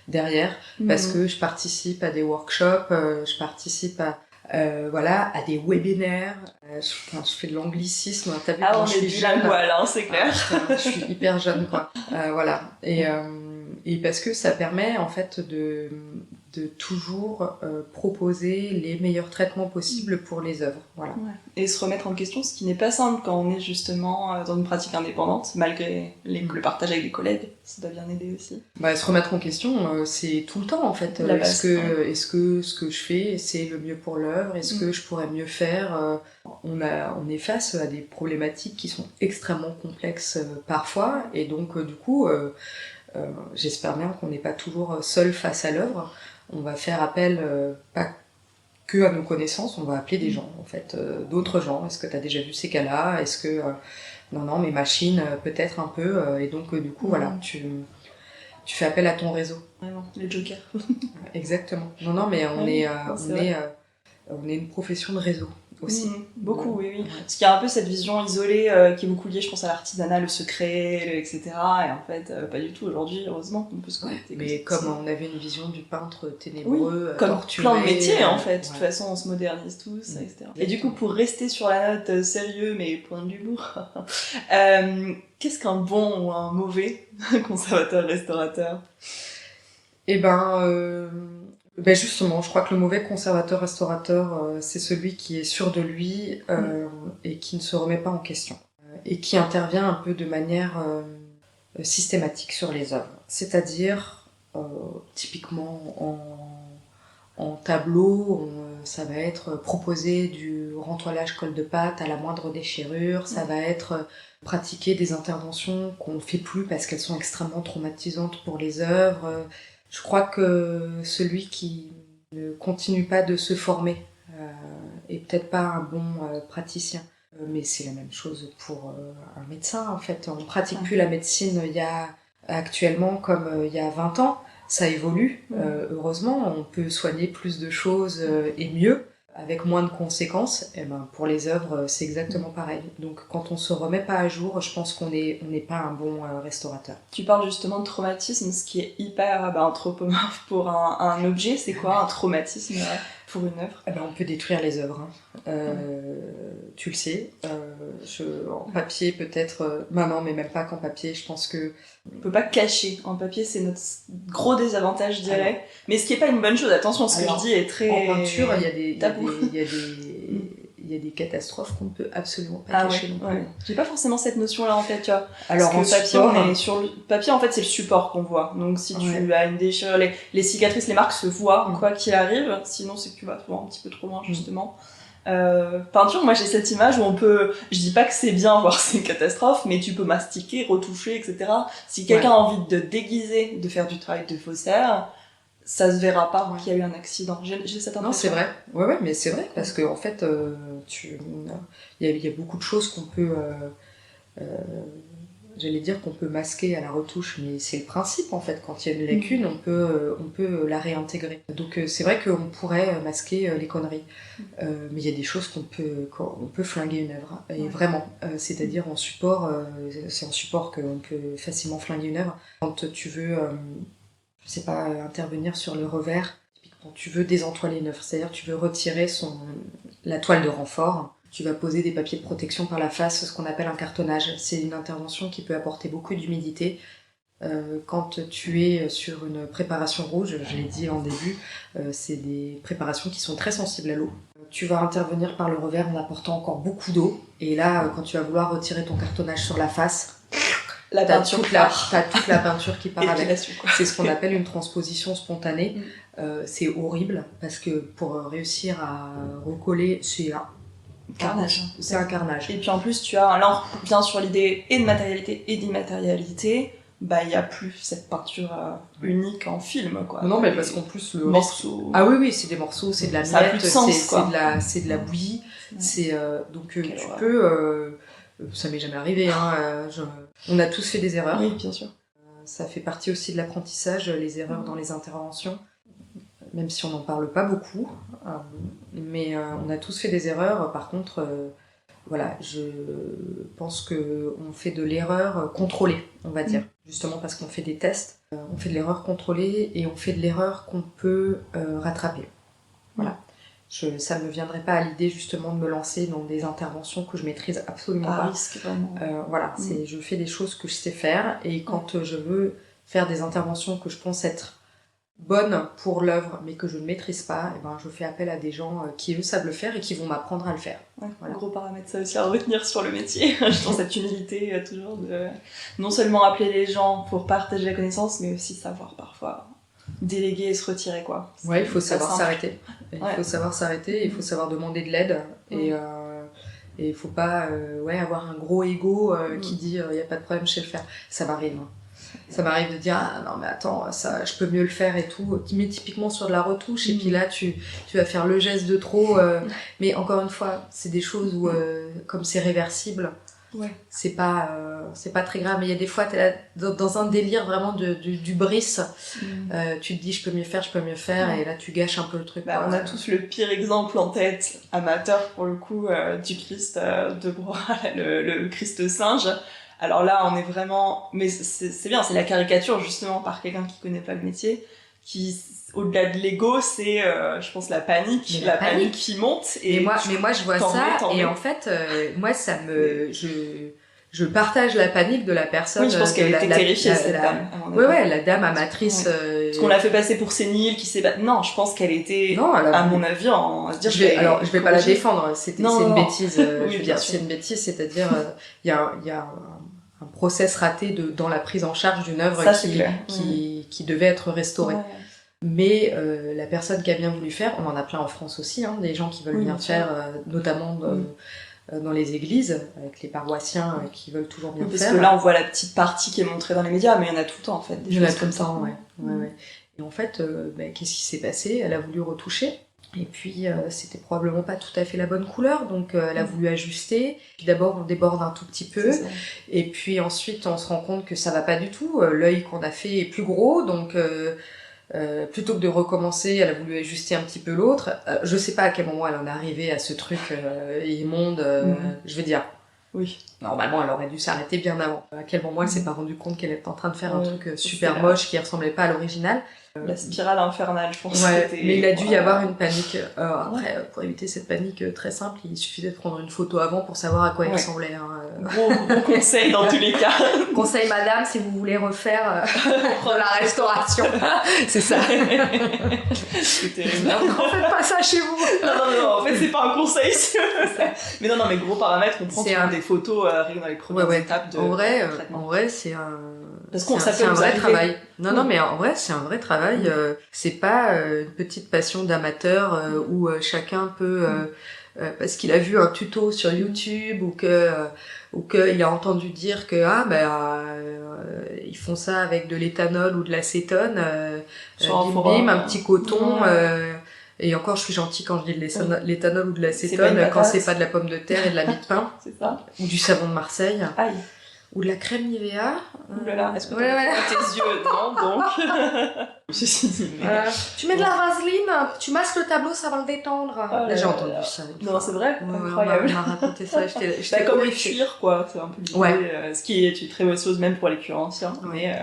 derrière, parce que je participe à des workshops, je participe à des webinaires. Je fais de l'anglicisme. T'as vu Ah, quand on je est suis jeune, bilingual, hein, c'est clair. je suis hyper jeune, quoi. Voilà. Et parce que ça permet, en fait, de toujours proposer les meilleurs traitements possibles pour les œuvres. Voilà. Ouais. Et se remettre en question, ce qui n'est pas simple quand on est justement dans une pratique indépendante, malgré le partage avec les collègues. Ça doit bien aider aussi. Se remettre en question, c'est tout le temps, en fait. La base, Est-ce que ce que je fais, c'est le mieux pour l'œuvre? Est-ce que je pourrais mieux faire? On est face à des problématiques qui sont extrêmement complexes parfois, et donc du coup, j'espère bien qu'on n'est pas toujours seul face à l'œuvre. On va faire appel pas que à nos connaissances, on va appeler des gens, en fait, d'autres gens. Est-ce que tu as déjà vu ces cas-là? Est-ce que non, mes machines, peut-être un peu, et donc du coup, voilà, tu fais appel à ton réseau. Vraiment, les jokers. Exactement. Non, mais on est une profession de réseau aussi. Beaucoup, oui. Parce qu'il y a un peu cette vision isolée qui est beaucoup liée, je pense, à l'artisanat, le secret, etc. Et en fait, pas du tout aujourd'hui, heureusement, on peut se connecter. Mais comme on avait une vision du peintre ténébreux, comme torturé, plein de métiers, en fait. De toute façon, on se modernise tous, etc. Et du coup, pour rester sur la note sérieux, mais point d'humour, qu'est-ce qu'un bon ou un mauvais conservateur-restaurateur? Justement, je crois que le mauvais conservateur-restaurateur, c'est celui qui est sûr de lui et qui ne se remet pas en question. Et qui intervient un peu de manière systématique sur les œuvres. C'est-à-dire, typiquement en tableau, ça va être proposer du rentoilage colle de pâte à la moindre déchirure, ça va être pratiquer des interventions qu'on ne fait plus parce qu'elles sont extrêmement traumatisantes pour les œuvres. Je crois que celui qui ne continue pas de se former est peut-être pas un bon praticien. Mais c'est la même chose pour un médecin, en fait. On ne pratique plus la médecine actuellement comme il y a 20 ans. Ça évolue, heureusement. On peut soigner plus de choses et mieux, avec moins de conséquences. Et pour les œuvres, c'est exactement pareil. Donc quand on se remet pas à jour, je pense qu'on n'est pas un bon restaurateur. Tu parles justement de traumatisme, ce qui est hyper anthropomorphe pour un objet. C'est quoi un traumatisme pour une œuvre? On peut détruire les œuvres. Tu le sais. En papier peut-être... non, mais même pas qu'en papier. Je pense que... On peut pas cacher. En papier, c'est notre gros désavantage, je dirais. Mais ce qui est pas une bonne chose. Attention, ce que je dis est très... En peinture, il y a des catastrophes qu'on ne peut absolument pas cacher non plus. Ouais. J'ai pas forcément cette notion-là en tête, tu vois. Alors parce que papier, on est sur le papier, en fait, c'est le support qu'on voit. Donc si tu as une déchirure, les cicatrices, les marques se voient quoi qu'il arrive. Sinon, c'est que tu vas souvent un petit peu trop loin, justement. Peinture, moi j'ai cette image où on peut, je dis pas que c'est bien, voire c'est une catastrophe, mais tu peux mastiquer, retoucher, etc. Si quelqu'un a envie de déguiser, de faire du travail de faussaire, ça se verra pas qu'il y a eu un accident. J'ai cette impression. Non, c'est vrai. Ouais, mais c'est vrai, parce qu'en fait, il y a beaucoup de choses qu'on peut... j'allais dire qu'on peut masquer à la retouche, mais c'est le principe, en fait. Quand il y a une lacune, on peut la réintégrer. Donc c'est vrai qu'on pourrait masquer les conneries. Mais il y a des choses qu'on peut flinguer une œuvre. Et vraiment, c'est-à-dire en support, c'est en support qu'on peut facilement flinguer une œuvre. Quand tu veux... je sais pas, intervenir sur le revers. Typiquement, tu veux désentoiler une œuvre, c'est-à-dire tu veux retirer la toile de renfort. Tu vas poser des papiers de protection par la face, ce qu'on appelle un cartonnage. C'est une intervention qui peut apporter beaucoup d'humidité. Quand tu es sur une préparation rouge, je l'ai dit en début, c'est des préparations qui sont très sensibles à l'eau. Tu vas intervenir par le revers en apportant encore beaucoup d'eau. Et là, quand tu vas vouloir retirer ton cartonnage sur la face, t'as toute la peinture qui part avec. C'est ce qu'on appelle une transposition spontanée. C'est horrible parce que pour réussir à recoller, c'est un carnage. C'est un carnage. Et puis en plus, là on revient sur l'idée et de matérialité et d'immatérialité. Il n'y a plus cette peinture unique en film, quoi. Non, mais parce qu'en plus, le morceau. Ah oui, c'est des morceaux, c'est de la ça miette, a plus de sens, c'est de la bouillie. Ouais. Donc tu peux. Ça m'est jamais arrivé, hein. On a tous fait des erreurs. Oui, bien sûr. Ça fait partie aussi de l'apprentissage, les erreurs dans les interventions, même si on n'en parle pas beaucoup. Mais on a tous fait des erreurs. Par contre, voilà, je pense qu'on fait de l'erreur contrôlée, on va dire. Justement parce qu'on fait des tests, on fait de l'erreur contrôlée et on fait de l'erreur qu'on peut rattraper. Voilà. Ça ne me viendrait pas à l'idée justement de me lancer dans des interventions que je maîtrise absolument pas. Risque, vraiment. Voilà, je fais des choses que je sais faire et quand je veux faire des interventions que je pense être bonnes pour l'œuvre mais que je ne maîtrise pas, et ben, je fais appel à des gens qui eux savent le faire et qui vont m'apprendre à le faire. Ouais, voilà. Gros paramètre ça aussi à retenir sur le métier. Je pense cette humilité toujours de non seulement appeler les gens pour partager la connaissance mais aussi savoir parfois déléguer et se retirer, quoi. Ouais, il faut savoir s'arrêter. Il faut savoir s'arrêter, il faut savoir demander de l'aide et il faut pas avoir un gros ego qui dit il y a pas de problème, je sais le faire. Ça m'arrive. Hein. Ça m'arrive de dire ah non mais attends, ça je peux mieux le faire et tout. Mais typiquement sur de la retouche et puis là tu vas faire le geste de trop. Mais encore une fois, c'est des choses où comme c'est réversible. Ouais. C'est pas très grave, mais il y a des fois t'es là dans un délire vraiment du bris, tu te dis je peux mieux faire et là tu gâches un peu le truc. On a tous le pire exemple en tête, amateur pour le coup, du Christ de Blois, le Christ singe. Alors là on est vraiment, mais c'est bien, c'est la caricature justement par quelqu'un qui connaît pas le métier, qui au-delà de l'ego, c'est, je pense, la panique qui monte. Mais moi, je vois ça, et en fait, moi, ça me... Je partage la panique de la personne. Oui, je pense qu'elle était terrifiée, cette dame. Ouais, la dame amatrice. Ouais. Parce qu'on l'a fait passer pour sénile, qui s'est battue. Non, je pense qu'elle était, à mon avis, à dire... Je vais pas la défendre, c'est une bêtise. Oui, je veux dire, c'est une bêtise, c'est-à-dire, il y a un process raté dans la prise en charge d'une œuvre qui devait être restaurée. Ouais. Mais la personne qui a bien voulu faire, on en a plein en France aussi, hein, des gens qui veulent bien faire, notamment dans les églises, avec les paroissiens qui veulent toujours bien faire. Parce que là, on voit la petite partie qui est montrée dans les médias, mais il y en a tout le temps, en fait. Il y en a tout le temps, ouais. Et en fait, qu'est-ce qui s'est passé ? Elle a voulu retoucher. Et puis, c'était probablement pas tout à fait la bonne couleur, donc elle a voulu ajuster. Puis d'abord, on déborde un tout petit peu. Et puis ensuite, on se rend compte que ça va pas du tout. L'œil qu'on a fait est plus gros, donc... plutôt que de recommencer, elle a voulu ajuster un petit peu l'autre. Je sais pas à quel moment elle en est arrivée à ce truc immonde, je veux dire. Oui. Normalement, elle aurait dû s'arrêter bien avant. À quel moment elle s'est pas rendue compte qu'elle était en train de faire un truc super moche qui ressemblait pas à l'original. La spirale infernale, je pense. Ouais, mais il a dû y avoir une panique. Après, pour éviter cette panique très simple, il suffisait de prendre une photo avant pour savoir à quoi il ressemblait. Hein. Gros conseil dans tous les cas. Conseil madame, si vous voulez refaire de la restauration. C'est ça. C'est terrible. Non, faites pas ça chez vous. Non, en fait, c'est pas un conseil. Mais non, mais gros paramètres, on prend des photos rien dans les premières étapes de en vrai, c'est un... Parce qu'on c'est un vrai travail. Non, mais en vrai, c'est un vrai travail. C'est pas une petite passion d'amateur où chacun peut, parce qu'il a vu un tuto sur YouTube ou qu'il a entendu dire que ils font ça avec de l'éthanol ou de l'acétone, bim, un petit coton. Et encore, je suis gentille quand je dis de l'éthanol ou de l'acétone, quand c'est pas de la pomme de terre et de la mie de pain. C'est ça. Ou du savon de Marseille. Aïe. Ou de la crème Nivea. Ouh là là, est-ce que tes yeux non, donc Ceci dit, mais... Tu mets de la vaseline, tu masques le tableau, ça va le détendre. J'ai entendu ça. Non, c'est vrai, Ouais, incroyable. on m'a raconté ça, j'étais Bah, comme le horrifiée. cuir, quoi, c'est un peu l'idée, Ouais. ce qui est une très bonne chose même pour les cuirs anciens, mais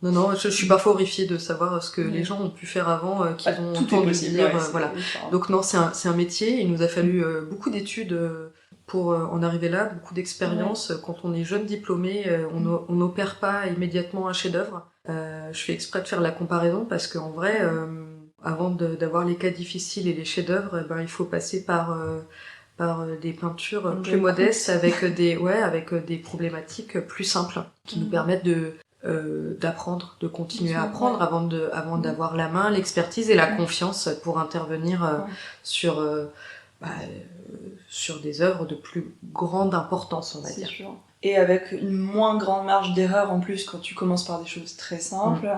Non, je suis parfois horrifiée de savoir ce que les gens ont pu faire avant, qu'ils ont tout est entendu possible, dire, ouais, c'est voilà. différent. Donc non, c'est un métier, il nous a fallu beaucoup d'études pour en arriver là, beaucoup d'expérience. Quand on est jeune diplômé, on n'opère pas immédiatement un chef-d'œuvre. Je fais exprès de faire la comparaison parce qu'en vrai, avant d'avoir les cas difficiles et les chefs-d'œuvre, il faut passer par des peintures plus modestes avec des problématiques plus simples qui nous permettent d'apprendre, de continuer à apprendre avant d'avoir la main, l'expertise et la confiance pour intervenir sur des œuvres de plus grande importance, on va dire. Sûr. Et avec une moins grande marge d'erreur en plus quand tu commences par des choses très simples.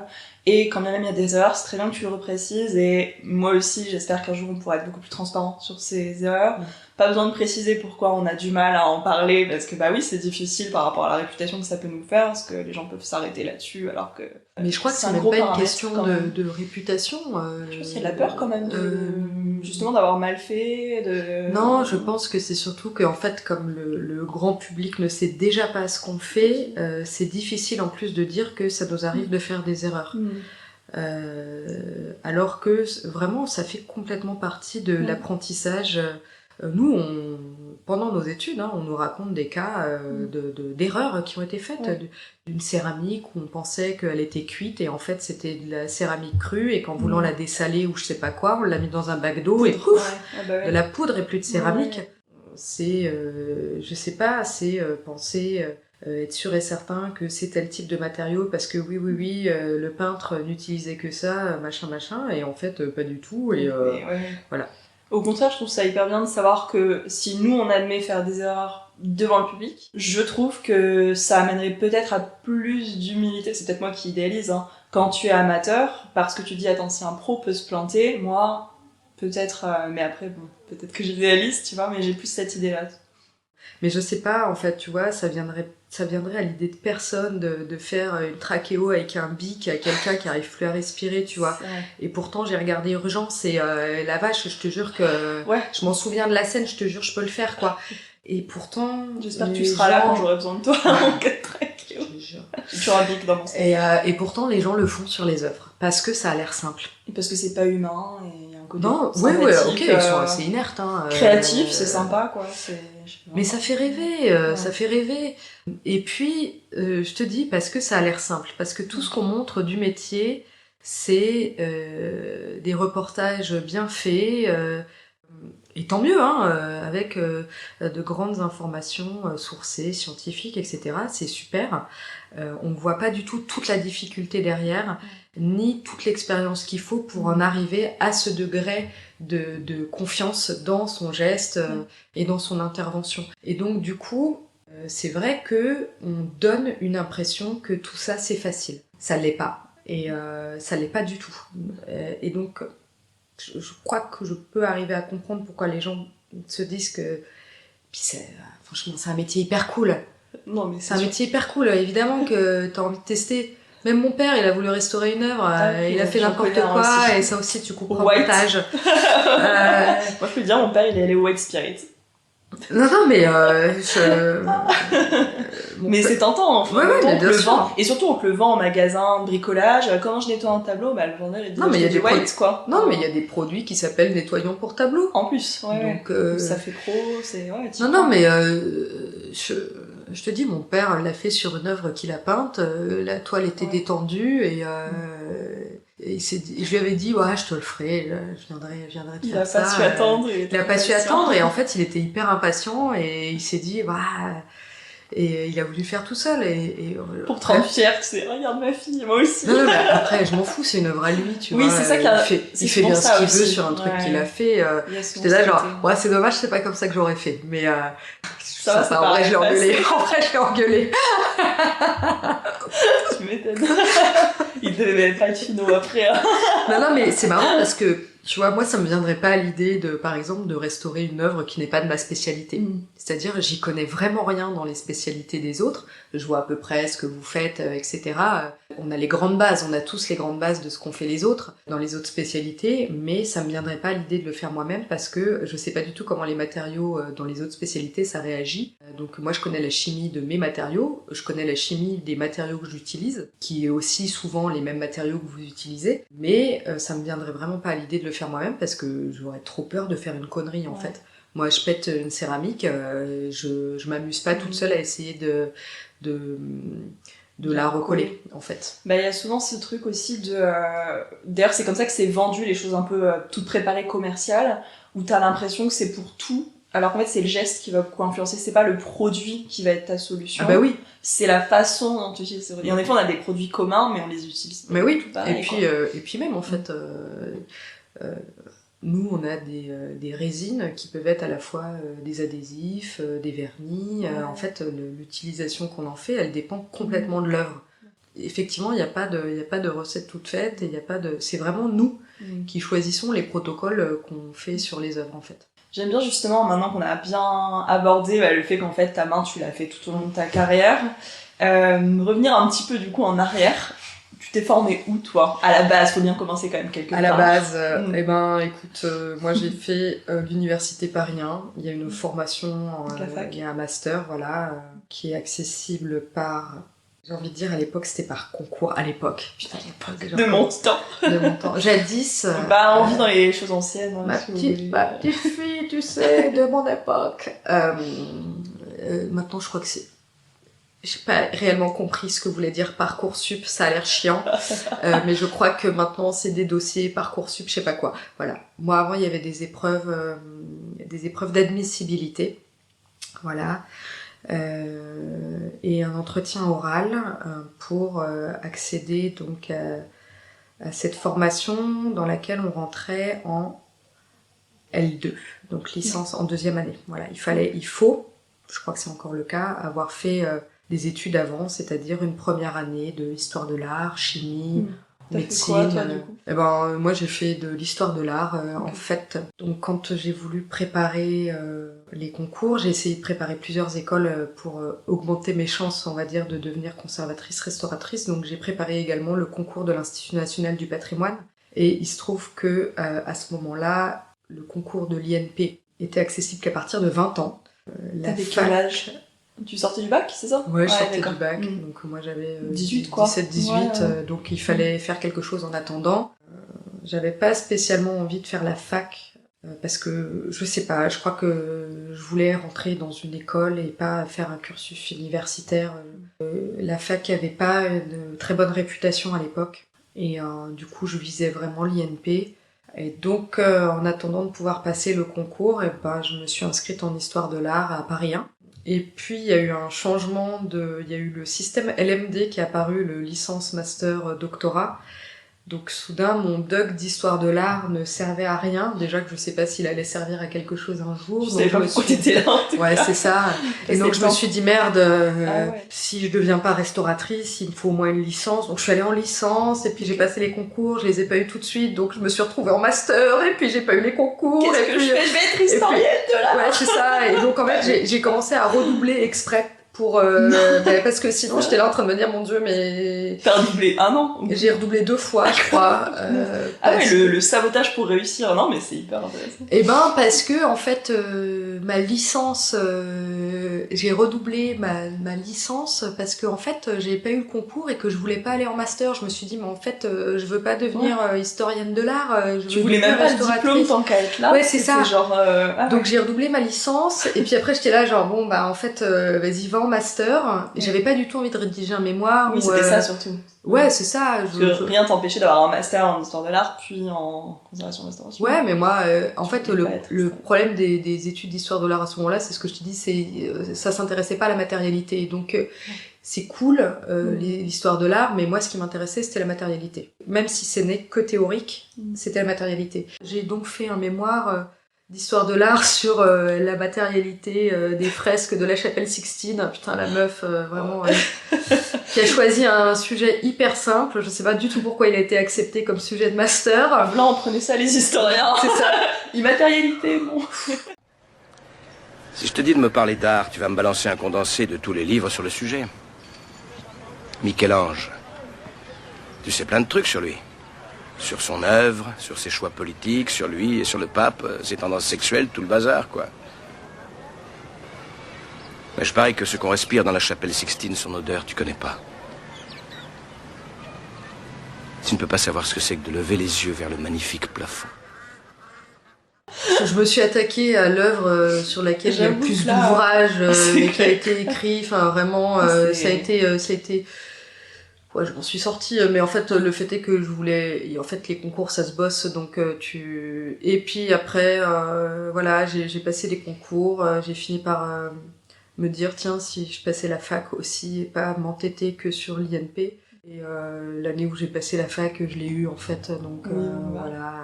Et quand même il y a des erreurs, c'est très bien que tu le reprécises. Et moi aussi, j'espère qu'un jour on pourra être beaucoup plus transparent sur ces erreurs. Pas besoin de préciser pourquoi on a du mal à en parler, parce que oui, c'est difficile par rapport à la réputation que ça peut nous faire, parce que les gens peuvent s'arrêter là-dessus, alors que... Mais je crois que c'est même pas une question de réputation. Je pense qu'il y a de la peur quand même, justement d'avoir mal fait, Non, je pense que c'est surtout qu'en fait, comme le grand public ne sait déjà pas ce qu'on fait, c'est difficile en plus de dire que ça nous arrive de faire des erreurs. Alors que vraiment, ça fait complètement partie de l'apprentissage. Nous, pendant nos études, on nous raconte des cas d'erreurs qui ont été faites, d'une céramique où on pensait qu'elle était cuite et en fait c'était de la céramique crue et qu'en voulant la dessaler ou je sais pas quoi, on l'a mis dans un bac d'eau et pouf, de la poudre et plus de céramique. C'est, je sais pas, c'est penser... être sûr et certain que c'est tel type de matériau parce que oui, le peintre n'utilisait que ça, machin, et en fait pas du tout, et voilà. Au contraire, je trouve ça hyper bien de savoir que si nous on admet faire des erreurs devant le public, je trouve que ça amènerait peut-être à plus d'humilité, c'est peut-être moi qui idéalise, quand tu es amateur, parce que tu dis attends, si un pro peut se planter, moi, peut-être, mais après, peut-être que j'idéalise, tu vois, mais j'ai plus cette idée-là. Mais je sais pas, en fait, tu vois, ça viendrait à l'idée de personne de faire une trachéo avec un bic à quelqu'un qui arrive plus à respirer, tu vois. Et pourtant, j'ai regardé Urgence et la vache, je te jure que je m'en souviens de la scène, je te jure, je peux le faire, quoi. Et pourtant... J'espère que tu seras là quand j'aurai besoin de toi en cas de trachéo. Tu auras un bic dans mon sac. Et pourtant, les gens le font sur les œuvres, parce que ça a l'air simple. Et parce que c'est pas humain, et il y a un côté ok, ils sont assez inertes. Créatif, c'est sympa, quoi. Mais ça fait rêver, ça fait rêver. Et puis, je te dis, parce que ça a l'air simple, parce que tout ce qu'on montre du métier, c'est des reportages bien faits, et tant mieux, avec de grandes informations sourcées, scientifiques, etc. C'est super. On ne voit pas du tout toute la difficulté derrière, ni toute l'expérience qu'il faut pour en arriver à ce degré de confiance dans son geste et dans son intervention. Et donc, du coup, c'est vrai que on donne une impression que tout ça, c'est facile. Ça l'est pas. Et ça l'est pas du tout. Et donc, je crois que je peux arriver à comprendre pourquoi les gens se disent que... Puis franchement, c'est un métier hyper cool. Non, mais c'est un métier hyper cool. Évidemment que t'as envie de tester. Même mon père, il a voulu restaurer une œuvre, il a fait n'importe quoi, aussi. Et ça aussi, tu comprends le montage. Moi, je peux dire, mon père, il est allé au White Spirit. Non, mais mais c'est tentant, enfin. Ouais, on te le vend. Et surtout, on te le vend en magasin, bricolage. Comment je nettoie un tableau, le vendeur, il dit, non, mais il y a des white, quoi. Non, mais il y a des produits qui s'appellent nettoyants pour tableau. En plus, Donc, ça fait pro, c'est... Non, mais je te dis, mon père l'a fait sur une œuvre qu'il a peinte, la toile était détendue, et je lui avais dit, je te le ferai, je viendrai te faire ça. Il a pas su attendre, et en fait, il était hyper impatient, et il s'est dit, et il a voulu faire tout seul. Pour te rendre fier, tu sais, regarde ma fille, moi aussi. Non, mais après, je m'en fous, c'est une œuvre à lui, tu vois. Oui, c'est ça il fait bien ce qu'il veut sur un truc qu'il a fait. J'étais là, genre, c'est dommage, c'est pas comme ça que j'aurais fait. Mais ça, en vrai, je l'ai engueulé. En vrai, je l'ai engueulé. Tu m'étonnes. Il devait pas être finot après. Non, mais c'est marrant parce que Tu vois, moi, ça me viendrait pas à l'idée de, par exemple, de restaurer une œuvre qui n'est pas de ma spécialité. C'est-à-dire, j'y connais vraiment rien dans les spécialités des autres. Je vois à peu près ce que vous faites, etc. On a les grandes bases, on a tous les grandes bases de ce qu'ont fait les autres dans les autres spécialités, mais ça me viendrait pas à l'idée de le faire moi-même parce que je sais pas du tout comment les matériaux dans les autres spécialités ça réagit. Donc moi, je connais la chimie de mes matériaux, je connais la chimie des matériaux que j'utilise, qui est aussi souvent les mêmes matériaux que vous utilisez, mais ça me viendrait vraiment pas à l'idée de le faire moi-même parce que j'aurais trop peur de faire une connerie en fait. Moi, je pète une céramique, je m'amuse pas toute seule à essayer de la recoller, en fait. Bah, il y a souvent ce truc aussi de... D'ailleurs, c'est comme ça que c'est vendu, les choses un peu toutes préparées commerciales, où t'as l'impression que c'est pour tout, alors qu'en fait, c'est le geste qui va beaucoup influencer, c'est pas le produit qui va être ta solution. Ah bah oui. C'est la façon dont tu utilises ces produits. Et en effet, on a des produits communs, mais on les utilise mais oui. tout pareil, Et puis même, en fait... nous, on a des résines qui peuvent être à la fois des adhésifs, des vernis. En fait, l'utilisation qu'on en fait, elle dépend complètement de l'œuvre. Effectivement, il n'y a pas de recette toute faite. C'est vraiment nous qui choisissons les protocoles qu'on fait sur les œuvres, en fait. J'aime bien justement, maintenant qu'on a bien abordé le fait qu'en fait ta main, tu l'as fait tout au long de ta carrière, revenir un petit peu du coup en arrière. Tu t'es formé où, toi? À la base, faut bien commencer quand même quelque part. À la base, eh ben, écoute, moi j'ai fait l'université Paris 1. Il y a une formation, il y a un master, voilà, qui est accessible par... J'ai envie de dire, à l'époque, c'était par concours. À l'époque. Putain, à l'époque. De mon temps. De mon temps. Jadis. On vit dans les choses anciennes. Ma petite fille, tu sais, de mon époque. Maintenant, je crois que c'est... J'ai pas réellement compris ce que voulait dire Parcoursup, ça a l'air chiant, mais je crois que maintenant c'est des dossiers Parcoursup, je sais pas quoi. Voilà. Moi avant il y avait des épreuves d'admissibilité, voilà, et un entretien oral pour accéder donc à cette formation dans laquelle on rentrait en L2, donc licence en deuxième année. Voilà, il faut, je crois que c'est encore le cas, avoir fait des études avant, c'est-à-dire une première année de histoire de l'art, chimie, médecine. T'as fait quoi, toi, du coup ? Moi, j'ai fait de l'histoire de l'art, en fait. Donc, quand j'ai voulu préparer les concours, j'ai essayé de préparer plusieurs écoles pour augmenter mes chances, on va dire, de devenir conservatrice, restauratrice. Donc, j'ai préparé également le concours de l'Institut national du patrimoine. Et il se trouve que à ce moment-là, le concours de l'INP était accessible qu'à partir de 20 ans. T'avais quel âge ? Tu sortais du bac, c'est ça ? Ouais, je sortais du bac, donc moi j'avais 18 quoi. 17-18, donc il fallait faire quelque chose en attendant. J'avais pas spécialement envie de faire la fac, parce que, je sais pas, je crois que je voulais rentrer dans une école et pas faire un cursus universitaire. La fac avait pas une très bonne réputation à l'époque, et du coup je visais vraiment l'INP. Et donc, en attendant de pouvoir passer le concours, je me suis inscrite en histoire de l'art à Paris 1. Et puis, il y a eu un changement il y a eu le système LMD qui est apparu, le licence, master, doctorat. Donc, soudain, mon doc d'histoire de l'art ne servait à rien. Déjà que je sais pas s'il allait servir à quelque chose un jour. Je savais pas pourquoi t'étais là. Ouais, c'est ça. Et donc, je me suis dit, merde, si je deviens pas restauratrice, il me faut au moins une licence. Donc, je suis allée en licence, et puis j'ai passé les concours, je les ai pas eu tout de suite, donc je me suis retrouvée en master, et puis j'ai pas eu les concours. Qu'est-ce que je fais ? Je vais être historienne de l'art. Ouais, c'est ça. Et donc, en fait, j'ai commencé à redoubler exprès. Parce que sinon j'étais là en train de me dire mon Dieu mais... T'as redoublé 1 an ? J'ai redoublé 2 fois je crois. Le sabotage pour réussir, non mais c'est hyper intéressant. Et parce que en fait ma licence, j'ai redoublé ma licence parce que en fait j'ai pas eu le concours et que je voulais pas aller en master. Je me suis dit mais en fait je veux pas devenir historienne de l'art. Tu voulais même pas le diplôme tant qu'à être là. Ouais c'est ça. Genre, donc j'ai redoublé ma licence et puis après j'étais là genre en fait vas-y va en master. J'avais pas du tout envie de rédiger un mémoire. Oui, c'était ça surtout. Ouais, c'est ça. Rien t'empêchait d'avoir un master en histoire de l'art, puis en conservation-restauration. Ouais, mais moi, en fait, le problème des études d'histoire de l'art à ce moment-là, c'est ce que je te dis, c'est ça s'intéressait pas à la matérialité. Donc, c'est cool, l'histoire de l'art, mais moi, ce qui m'intéressait, c'était la matérialité. Même si ce n'est que théorique, c'était la matérialité. J'ai donc fait un mémoire d'histoire de l'art sur la matérialité des fresques de la chapelle Sixtine. Putain, la meuf, vraiment, qui a choisi un sujet hyper simple. Je sais pas du tout pourquoi il a été accepté comme sujet de master. Là, on prenait ça les historiens. C'est ça. Immatérialité, bon. Si je te dis de me parler d'art, tu vas me balancer un condensé de tous les livres sur le sujet. Michel-Ange. Tu sais plein de trucs sur lui. Sur son œuvre, sur ses choix politiques, sur lui et sur le pape, ses tendances sexuelles, tout le bazar, quoi. Mais je parie que ce qu'on respire dans la chapelle Sixtine, son odeur, tu connais pas. Tu ne peux pas savoir ce que c'est que de lever les yeux vers le magnifique plafond. Je me suis attaquée à l'œuvre sur laquelle il y a le J'avoue plus que là, d'ouvrages qui a été écrit. Enfin, vraiment, ça a été. Ouais, je m'en suis sortie, mais en fait, le fait est que je voulais. En fait, les concours, ça se bosse, donc Et puis après, voilà, j'ai passé les concours, j'ai fini par me dire, tiens, si je passais la fac aussi, et pas m'entêter que sur l'INP. Et l'année où j'ai passé la fac, je l'ai eu en fait, donc voilà.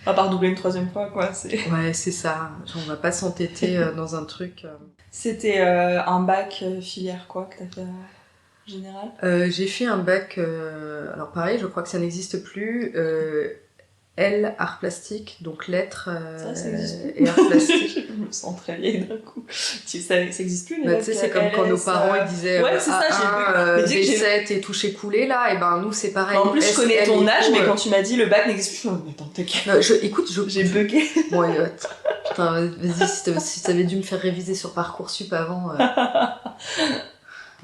À part doubler une 3e fois, quoi. Ouais, c'est ça. On va pas s'entêter dans un truc. C'était un bac filière, quoi, que t'as fait général. J'ai fait un bac, alors pareil, je crois que ça n'existe plus. L, art plastique, donc lettres Ça existe plus. et art plastique. Je me sens très vieille d'un coup. Ça existe plus, les Bah, tu sais, c'est comme quand nos parents ils disaient ouais, c'est ça, A1, j'ai vu. B7 et toucher coulé là, et ben nous c'est pareil. En plus, je connais SL, ton âge, et tout, mais quand tu m'as dit le bac n'existe plus, je me dis, attends, t'es écoute, j'ai bugué. Bon, putain, vas-y, si t'avais dû me faire réviser sur Parcoursup avant.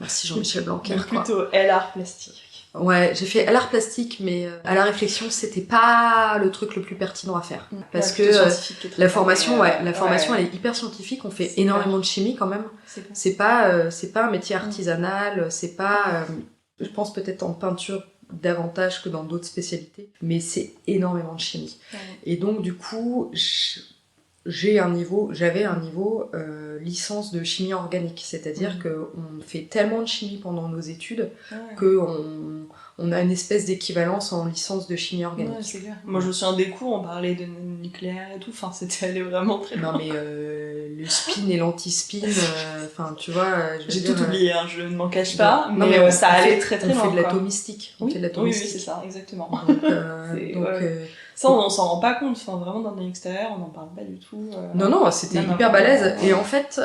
Merci Jean-Michel Blanquer, Donc quoi. plutôt L art plastique. Ouais, j'ai fait à l'art plastique, mais à la réflexion, c'était pas le truc le plus pertinent à faire. Parce que la formation, elle est hyper scientifique, on fait énormément de chimie quand même. C'est pas un métier artisanal, c'est pas, je pense peut-être en peinture davantage que dans d'autres spécialités, mais c'est énormément de chimie. Ouais. Et donc du coup, j'avais un niveau licence de chimie organique, c'est-à-dire qu'on fait tellement de chimie pendant nos études qu'on a une espèce d'équivalence en licence de chimie organique. Ouais, c'est clair. Moi je me souviens des cours, on parlait de nucléaire et tout, enfin c'était allé vraiment très loin. Non mais le spin et l'anti-spin, enfin tu vois... J'ai tout oublié, hein, je ne m'en cache pas, mais ça allait très très loin. On fait de l'atomistique. Oui, oui, c'est ça, exactement. Donc, ça, on s'en rend pas compte, enfin, vraiment d'un œil extérieur, on n'en parle pas du tout. Non, c'était hyper balèze. Et en fait,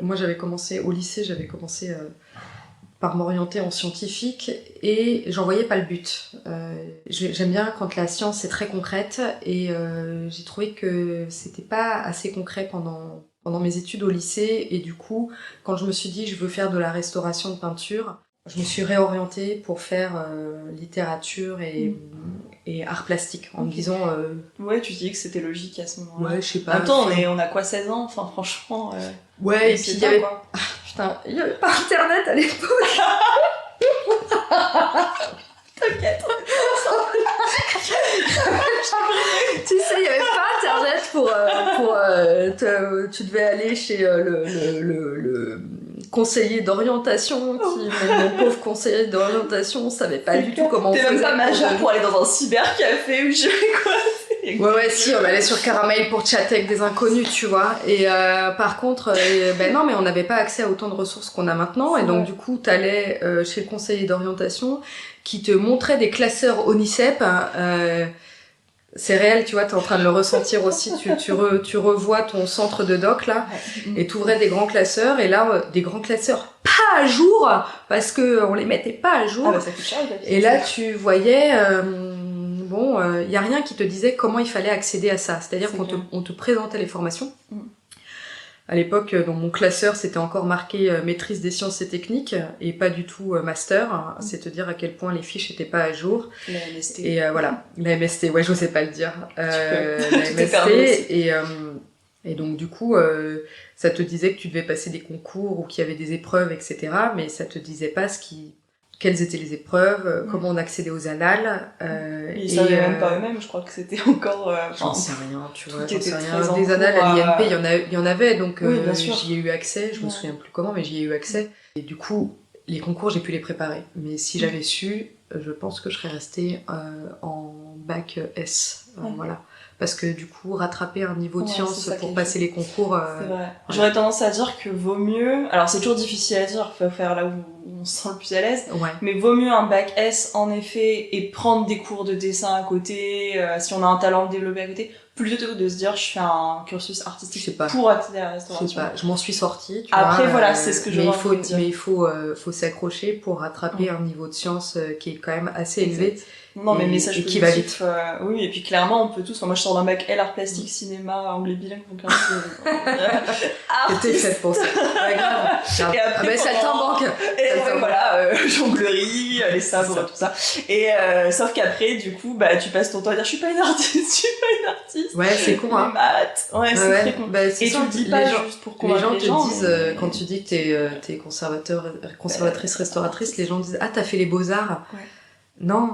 moi j'avais commencé au lycée, par m'orienter en scientifique et j'en voyais pas le but. J'aime bien quand la science est très concrète et j'ai trouvé que c'était pas assez concret pendant mes études au lycée, et du coup, quand je me suis dit je veux faire de la restauration de peinture, je me suis réorientée pour faire littérature et art plastique, en me disant... Ouais, tu dis que c'était logique à ce moment-là. Ouais, je sais pas. Attends, on a quoi, 16 ans? Enfin, franchement... Ouais, et puis il y avait... quoi. Putain, il y avait pas internet à l'époque. T'inquiète. Tu sais, il y avait pas internet tu devais aller chez le conseiller d'orientation mon pauvre conseiller d'orientation savait pas du tout comment on faisait. T'es même pas majeur pour aller dans un cybercafé ou je sais quoi. Ouais, si, on allait sur Caramel pour chatter avec des inconnus, tu vois. Et par contre, non, mais on n'avait pas accès à autant de ressources qu'on a maintenant. Et donc, du coup, t'allais chez le conseiller d'orientation qui te montrait des classeurs ONICEP. C'est réel, tu vois, t'es en train de le ressentir aussi. Tu revois ton centre de doc, là, et t'ouvrais des grands classeurs. Et là, des grands classeurs pas à jour, parce que on les mettait pas à jour. Ah bah, ça coûte cher, et là, tu voyais... y a rien qui te disait comment il fallait accéder à ça. C'est-à-dire qu'on te présentait les formations. À l'époque, dans mon classeur, c'était encore marqué maîtrise des sciences et techniques et pas du tout master. C'est te dire à quel point les fiches n'étaient pas à jour. La MST. Et voilà, la MST, ouais, j'osais pas le dire. La Tu t'es MST. permis Et donc, du coup, ça te disait que tu devais passer des concours ou qu'il y avait des épreuves, etc. Mais ça te disait pas quelles étaient les épreuves, comment on accédait aux annales. Ils savaient même pas eux-mêmes, je crois que c'était encore... j'en sais rien, tu vois, j'en sais rien. Des annales à l'INP, il y en avait, donc oui, j'y ai eu accès, je me souviens plus comment, mais j'y ai eu accès. Et du coup, les concours, j'ai pu les préparer. Mais si j'avais su, je pense que je serais restée en bac S, voilà. parce que du coup rattraper un niveau de Ouais, science c'est ça pour qui est passer les concours. C'est vrai. J'aurais tendance à dire que vaut mieux. Alors c'est toujours difficile à dire, faut faire là où on se sent le plus à l'aise. Ouais. Mais vaut mieux un bac S en effet et prendre des cours de dessin à côté, si on a un talent développé à côté, plutôt que de se dire je fais un cursus artistique Je sais pas. pour accéder à la Je restauration. sais pas, je m'en suis sortie. Tu Après vois, voilà, c'est ce que je mais veux dire. Mais il faut s'accrocher pour rattraper un niveau de science qui est quand même assez élevé. Non, mais message et qui va positif, oui, et puis clairement, on peut tous. Enfin, moi, je sors d'un bac L, art plastique, cinéma, anglais bilingue, donc T'étais faite pour ça. Ouais, grave. Et après, saltimbanque. Et ouais, voilà, jonglerie, les sabres, tout ça. Et sauf qu'après, du coup, bah, tu passes ton temps à dire, je suis pas une artiste. Ouais, c'est con, hein. Les maths. Ouais, c'est très con. Bah, et tu le dis pas juste pour convaincre les gens te disent, mais... quand tu dis que t'es conservatrice, restauratrice, les gens disent, ah, t'as fait les beaux-arts. Ouais. Non.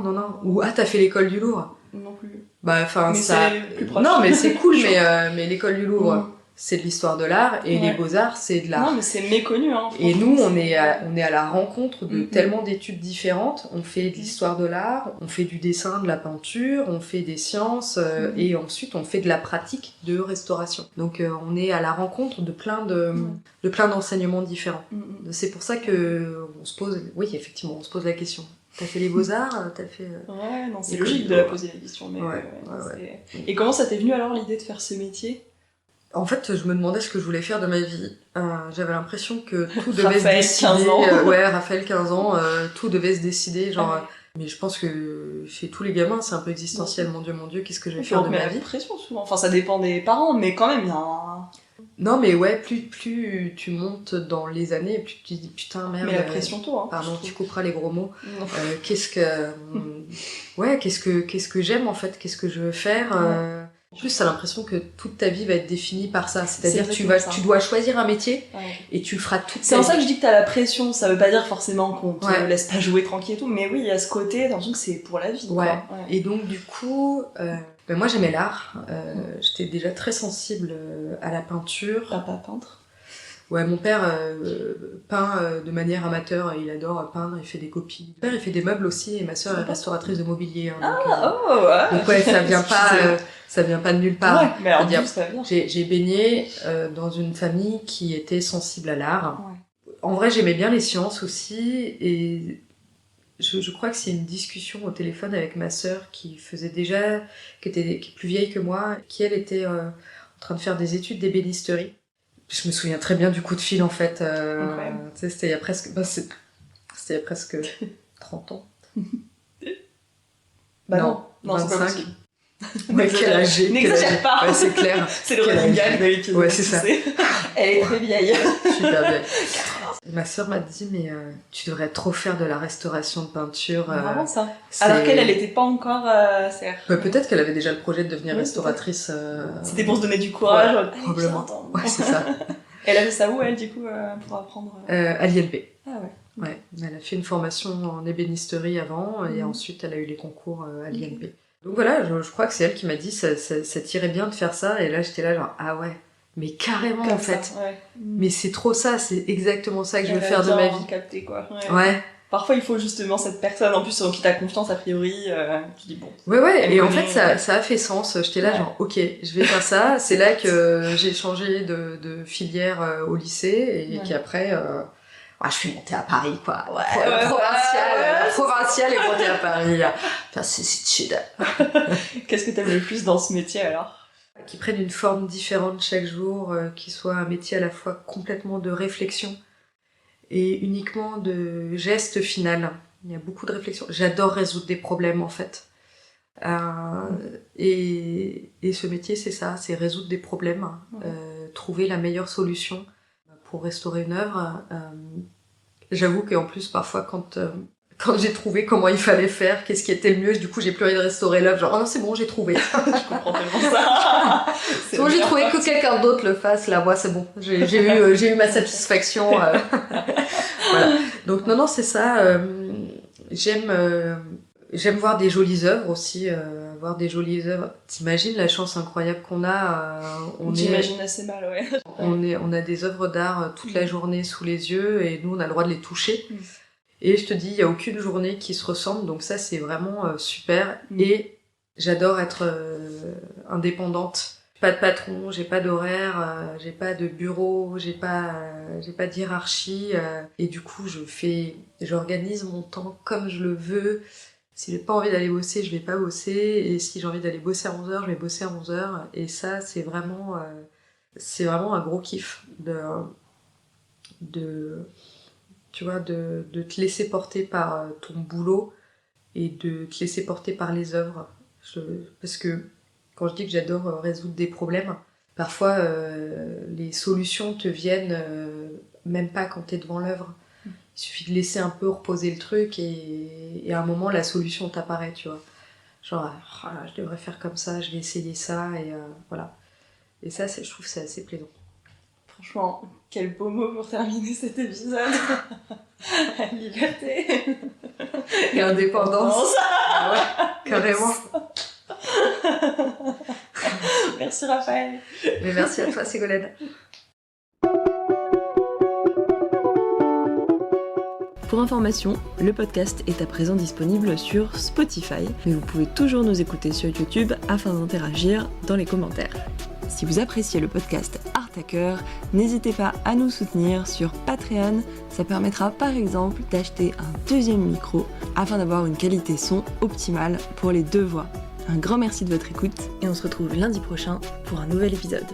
Ou ah, t'as fait l'école du Louvre. Non plus. Bah, enfin, mais ça. C'est plus proche. Non, mais c'est cool, mais l'école du Louvre, c'est de l'histoire de l'art, et Ouais. les beaux-arts, c'est de l'art. Non, mais c'est méconnu, hein. Et nous, on est à la rencontre de tellement d'études différentes. On fait de l'histoire de l'art, on fait du dessin, de la peinture, on fait des sciences, et ensuite on fait de la pratique de restauration. Donc on est à la rencontre de plein d'enseignements différents. C'est pour ça que on se pose, oui, effectivement, on se pose la question. T'as fait les beaux-arts, t'as fait... Ouais, non, c'est logique de la poser la question. Mais ouais. Et comment ça t'est venu alors l'idée de faire ce métier ? En fait, je me demandais ce que je voulais faire de ma vie. J'avais l'impression que tout devait Raphaël, se décider. 15 ans. Ouais, Raphaël, 15 ans, tout devait se décider. Genre, mais je pense que chez tous les gamins, c'est un peu existentiel. Mon Dieu, qu'est-ce que je vais faire de ma vie ? Pression souvent. Enfin, ça dépend des parents, mais quand même, il y a un... Non, mais ouais, plus tu montes dans les années, plus tu te dis putain, merde. Mais la pression, toi. Hein, pardon, tu couperas les gros mots. Qu'est-ce que j'aime en fait ? Qu'est-ce que je veux faire ? En plus, t'as l'impression que toute ta vie va être définie par ça. C'est-à-dire que tu dois choisir un métier et tu le feras toute ta vie. C'est en ça que je dis que t'as la pression. Ça veut pas dire forcément qu'on te laisse pas jouer tranquille et tout, mais oui, il y a ce côté, t'as l'impression que c'est pour la vie. Ouais. Et donc, du coup, moi j'aimais l'art. J'étais déjà très sensible à la peinture. Papa peintre. Ouais, mon père peint de manière amateur, il adore peindre, il fait des copies. Mon père il fait des meubles aussi, et ma sœur est restauratrice de mobilier. Hein, donc ouais, ça vient pas de nulle part. Ouais, mais alors, ça vient. J'ai baigné dans une famille qui était sensible à l'art. Ouais. En vrai, j'aimais bien les sciences aussi, et je crois que c'est une discussion au téléphone avec ma sœur qui est plus vieille que moi, qui elle était en train de faire des études d'ébénisterie. Je me souviens très bien du coup de fil en fait. C'était il y a presque 30 ans. Bah non, 25. C'est pas possible. Ouais, quel âge j'ai. N'exagère pas. Ouais, c'est clair. C'est le running gag de l'épisode. Ouais, c'est ça. Elle est très vieille. Super vieille. Ma sœur m'a dit, mais tu devrais trop faire de la restauration de peinture. Vraiment ça. Alors qu'elle était pas encore peut-être qu'elle avait déjà le projet de devenir restauratrice. C'était pour se donner du courage. Ouais, probablement. Ouais, c'est ça. Elle a fait ça où, elle, du coup, pour apprendre à l'INP. Ah ouais. Ouais. Elle a fait une formation en ébénisterie avant, et ensuite elle a eu les concours à l'INP. Donc voilà, je crois que c'est elle qui m'a dit, ça t'irait bien de faire ça, et là j'étais là genre, ah ouais. Mais carrément, en fait. Ouais. Mais c'est trop ça, c'est exactement ça que je veux faire de ma vie. Capté, quoi. Ouais. Parfois, il faut justement cette personne, en plus, en qui t'as confiance, a priori, tu dis bon. Ouais, et en fait, ça a fait sens. J'étais là, genre, ok, je vais faire ça. C'est là que j'ai changé de filière au lycée, et qu'après, je suis montée à Paris, quoi. Provinciale et montée à Paris. Enfin, c'est chill. Qu'est-ce que t'aimes le plus dans ce métier, alors ? Qui prennent une forme différente chaque jour, qui soit un métier à la fois complètement de réflexion et uniquement de geste final. Il y a beaucoup de réflexion. J'adore résoudre des problèmes, en fait. Et ce métier, c'est ça, c'est résoudre des problèmes, trouver la meilleure solution pour restaurer une œuvre. J'avoue qu'en plus, parfois, quand j'ai trouvé comment il fallait faire, qu'est-ce qui était le mieux, du coup j'ai plus envie de restaurer l'œuvre, genre oh non c'est bon j'ai trouvé. Je comprends tellement ça. C'est bon, j'ai trouvé que quelqu'un d'autre le fasse, là moi c'est bon, j'ai eu ma satisfaction. Voilà. Donc non c'est ça, j'aime voir des jolies œuvres aussi, voir des jolies œuvres. T'imagines la chance incroyable qu'on a. J'imagine assez mal, ouais. On a des œuvres d'art toute la journée sous les yeux, et nous on a le droit de les toucher. Et je te dis, il n'y a aucune journée qui se ressemble, donc ça c'est vraiment super. Et j'adore être indépendante. Pas de patron, j'ai pas d'horaire, j'ai pas de bureau, j'ai pas de hiérarchie. Et du coup, j'organise mon temps comme je le veux. Si j'ai pas envie d'aller bosser, je vais pas bosser. Et si j'ai envie d'aller bosser à 11h, je vais bosser à 11h. Et ça, c'est vraiment un gros kiff tu vois, de te laisser porter par ton boulot et de te laisser porter par les œuvres. Parce que quand je dis que j'adore résoudre des problèmes, parfois les solutions te viennent même pas quand t'es devant l'œuvre. Il suffit de laisser un peu reposer le truc et à un moment la solution t'apparaît, tu vois. Genre, je devrais faire comme ça, je vais essayer ça, et voilà. Et ça, je trouve que c'est assez plaisant. Franchement, quel beau mot pour terminer cet épisode. Liberté. Et indépendance. Ah ouais, carrément. Merci Raphaël. Mais merci à toi Ségolène. Pour information, le podcast est à présent disponible sur Spotify, mais vous pouvez toujours nous écouter sur YouTube afin d'interagir dans les commentaires. Si vous appréciez le podcast Art à cœur, n'hésitez pas à nous soutenir sur Patreon. Ça permettra par exemple d'acheter un deuxième micro afin d'avoir une qualité son optimale pour les deux voix. Un grand merci de votre écoute et on se retrouve lundi prochain pour un nouvel épisode.